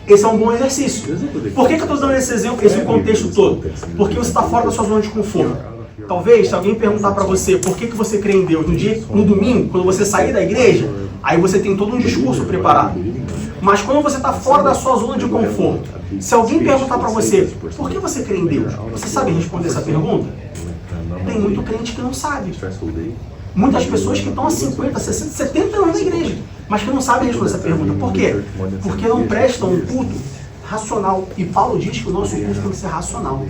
Esse é um bom exercício. Por que eu estou dando esse exemplo, esse contexto todo? Porque você está fora da sua zona de conforto. Talvez, se alguém perguntar para você por que você crê em Deus no domingo, quando você sair da igreja, aí você tem todo um discurso preparado. Mas quando você está fora da sua zona de conforto, se alguém perguntar para você por que você crê em Deus, você sabe responder essa pergunta? Tem muito crente que não sabe. Muitas pessoas que estão há 50, 60, 70 anos na igreja, mas que não sabem responder essa pergunta. Por quê? Porque não prestam um culto racional. E Paulo diz que o nosso culto tem que ser racional.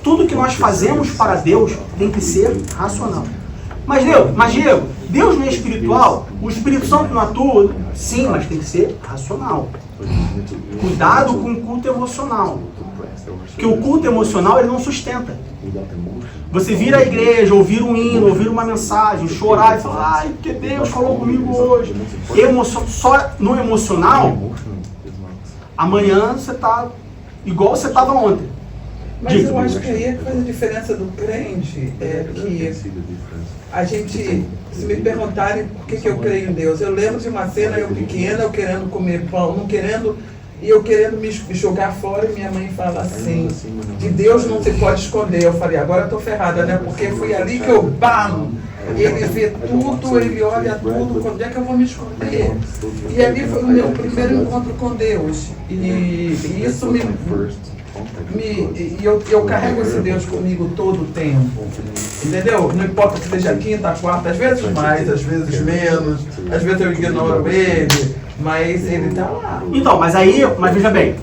Tudo que nós fazemos para Deus tem que ser racional. Mas Diego, Deus não é espiritual? O Espírito Santo não atua? Sim, mas tem que ser racional. Cuidado com o culto emocional. Porque o culto emocional ele não sustenta. Você vir à igreja, ouvir um hino, ouvir uma mensagem, chorar e falar, ai, porque Deus falou comigo hoje. Só no emocional, amanhã você está igual você estava ontem. Mas eu acho que aí faz a diferença do crente é que a gente, se me perguntarem por que eu creio em Deus, eu lembro de uma cena, eu pequena, eu querendo comer pão, não querendo, e eu querendo me jogar fora, e minha mãe fala assim, de Deus não se pode esconder. Eu falei, agora eu tô ferrada, né? Porque foi ali que eu, bam! Ele vê tudo, ele olha tudo, quando é que eu vou me esconder? E ali foi o meu primeiro encontro com Deus. E isso eu carrego esse Deus comigo todo o tempo, entendeu? Não importa se seja quinta, quarta, às vezes mais, às vezes menos, às vezes eu ignoro ele, mas ele está lá. Então, mas veja bem,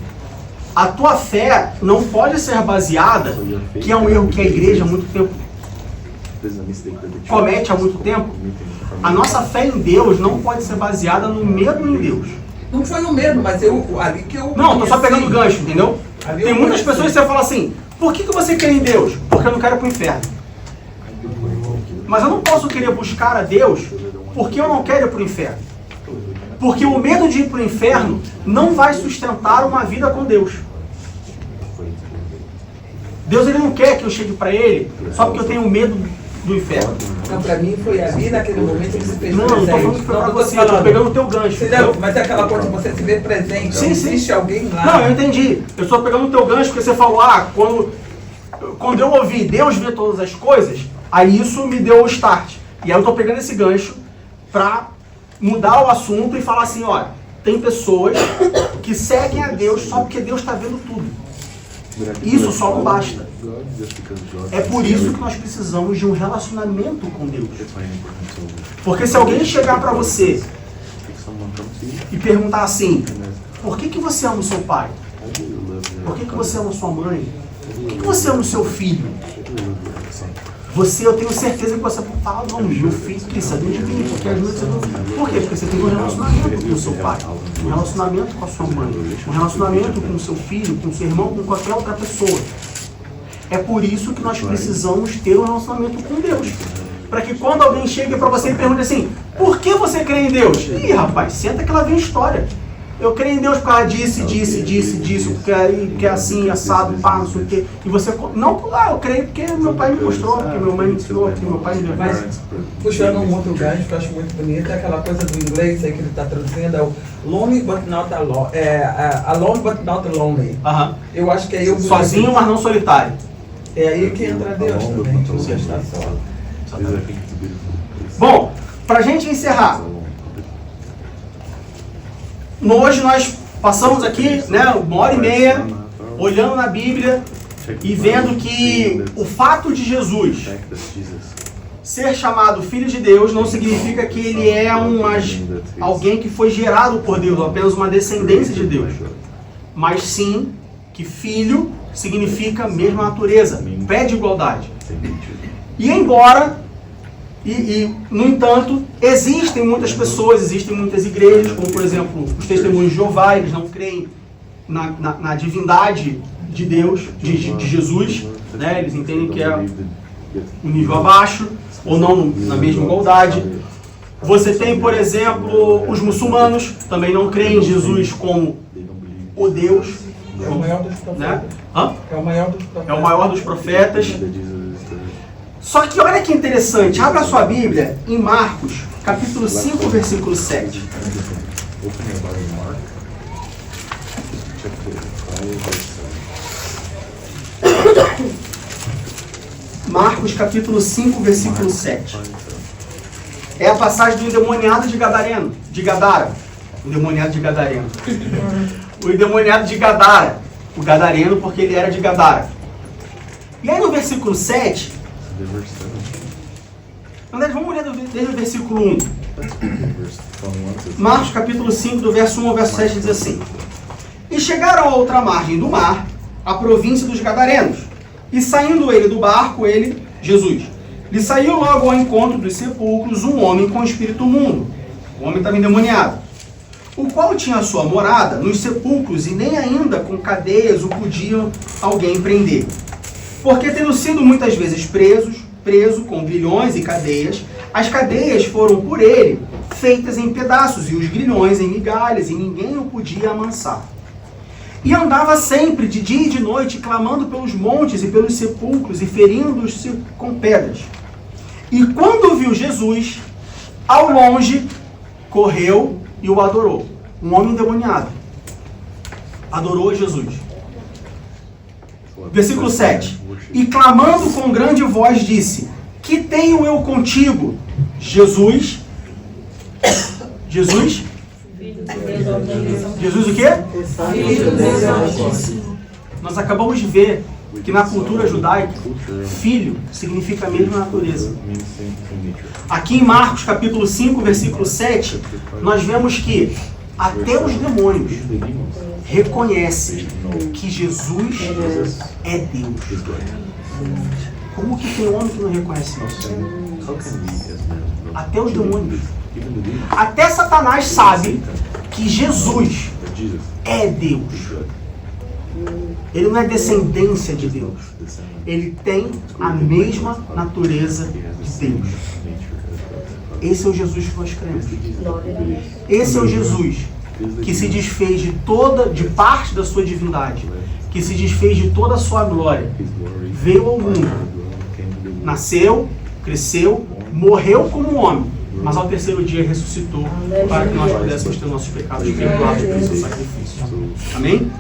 a tua fé não pode ser baseada, que é um erro que a igreja há muito tempo comete há muito tempo. A nossa fé em Deus não pode ser baseada no medo em Deus. Não foi no medo, mas ali que eu... Não, tô só pegando gancho, entendeu? Tem muitas pessoas que você fala assim, por que você crê em Deus? Porque eu não quero ir para o inferno. Mas eu não posso querer buscar a Deus porque eu não quero ir para o inferno. Porque o medo de ir para o inferno não vai sustentar uma vida com Deus. Deus ele não quer que eu chegue para Ele só porque eu tenho medo do inferno. Não, para mim foi ali naquele momento que se fez não, presente. Não, estou falando que foi para você, eu estou pegando o teu gancho. Mas é aquela coisa de você se ver presente, sim, existe sim. alguém lá. Não, eu entendi. Eu estou pegando o teu gancho porque você falou, quando eu ouvi Deus vê todas as coisas, aí isso me deu o start. E aí eu estou pegando esse gancho para mudar o assunto e falar assim, olha, tem pessoas que seguem a Deus só porque Deus está vendo tudo. Isso só não basta. É por isso que nós precisamos de um relacionamento com Deus. Porque se alguém chegar para você e perguntar assim, por que você ama o seu pai? Por que você ama a sua mãe? Por que você ama o seu filho? Eu tenho certeza que você fala, não, meu filho precisa de mim, porque às vezes você não... Por quê? Porque você tem um relacionamento com o seu pai, um relacionamento com a sua mãe, um relacionamento com o seu filho, com o seu irmão, com qualquer outra pessoa. É por isso que nós precisamos ter um relacionamento com Deus. Para que quando alguém chegue para você e pergunte assim, por que você crê em Deus? Ih, rapaz, senta que lá vem história. eu creio em Deus por causa disso, porque é assim, assado, pá, não sei o quê. E você, não, eu creio porque meu pai me mostrou, porque minha mãe me ensinou, porque meu pai me levou. Mas, puxando um outro gancho que eu acho muito bonito, é aquela coisa do inglês aí que ele está traduzindo, é o lonely but not alone, alone but not lonely. Eu acho que é eu... Sozinho, mas não solitário. É aí que entra Deus também, não está só. Bom, pra gente encerrar, hoje nós passamos aqui, né, 1h30, olhando na Bíblia e vendo que o fato de Jesus ser chamado Filho de Deus não significa que ele é alguém que foi gerado por Deus, apenas uma descendência de Deus. Mas sim que filho significa mesma natureza, pé de igualdade. E embora, no entanto, existem muitas pessoas, existem muitas igrejas, como por exemplo os Testemunhos de Jeová, eles não creem na divindade de Deus, de Jesus, né? Eles entendem que é um nível abaixo, ou não na mesma igualdade. Você tem, por exemplo, os muçulmanos, também não creem em Jesus como o Deus. É o maior dos profetas. Né? É o maior dos profetas. É o maior dos profetas. Só que olha que interessante, abra a sua Bíblia em Marcos, capítulo 5, versículo 7. Marcos, capítulo 5, versículo 7. É a passagem do endemoniado de Gadara. O endemoniado de Gadareno. O endemoniado de Gadara. O gadareno porque ele era de Gadara. E aí no versículo 7... Vamos ler desde o versículo 1. Marcos capítulo 5, do verso 1 ao verso 7, diz assim: E chegaram à outra margem do mar, a província dos Gadarenos. E saindo ele do barco, Jesus, lhe saiu logo ao encontro dos sepulcros um homem com espírito imundo. O homem estava endemoniado, o qual tinha a sua morada nos sepulcros, e nem ainda com cadeias o podia alguém prender. Porque tendo sido muitas vezes preso com grilhões e cadeias, as cadeias foram por ele feitas em pedaços, e os grilhões em migalhas, e ninguém o podia amansar. E andava sempre, de dia e de noite, clamando pelos montes e pelos sepulcros, e ferindo-se com pedras. E quando viu Jesus, ao longe, correu e o adorou. Um homem endemoniado adorou Jesus. Versículo 7. E clamando com grande voz disse: Que tenho eu contigo, Jesus? Jesus o quê? Nós acabamos de ver que na cultura judaica, filho significa a mesma natureza. Aqui em Marcos capítulo 5, versículo 7, nós vemos que até os demônios reconhecem que Jesus é Deus. Como que tem homem que não reconhece isso? Até os demônios. Até Satanás sabe que Jesus é Deus. Ele não é descendência de Deus. Ele tem a mesma natureza de Deus. Esse é o Jesus que nós cremos. Esse é o Jesus que se desfez de parte da sua divindade, que se desfez de toda a sua glória, veio ao mundo, nasceu, cresceu, morreu como homem, mas ao terceiro dia ressuscitou para que nós pudéssemos ter nossos pecados perdoados pelo seu sacrifício. Amém?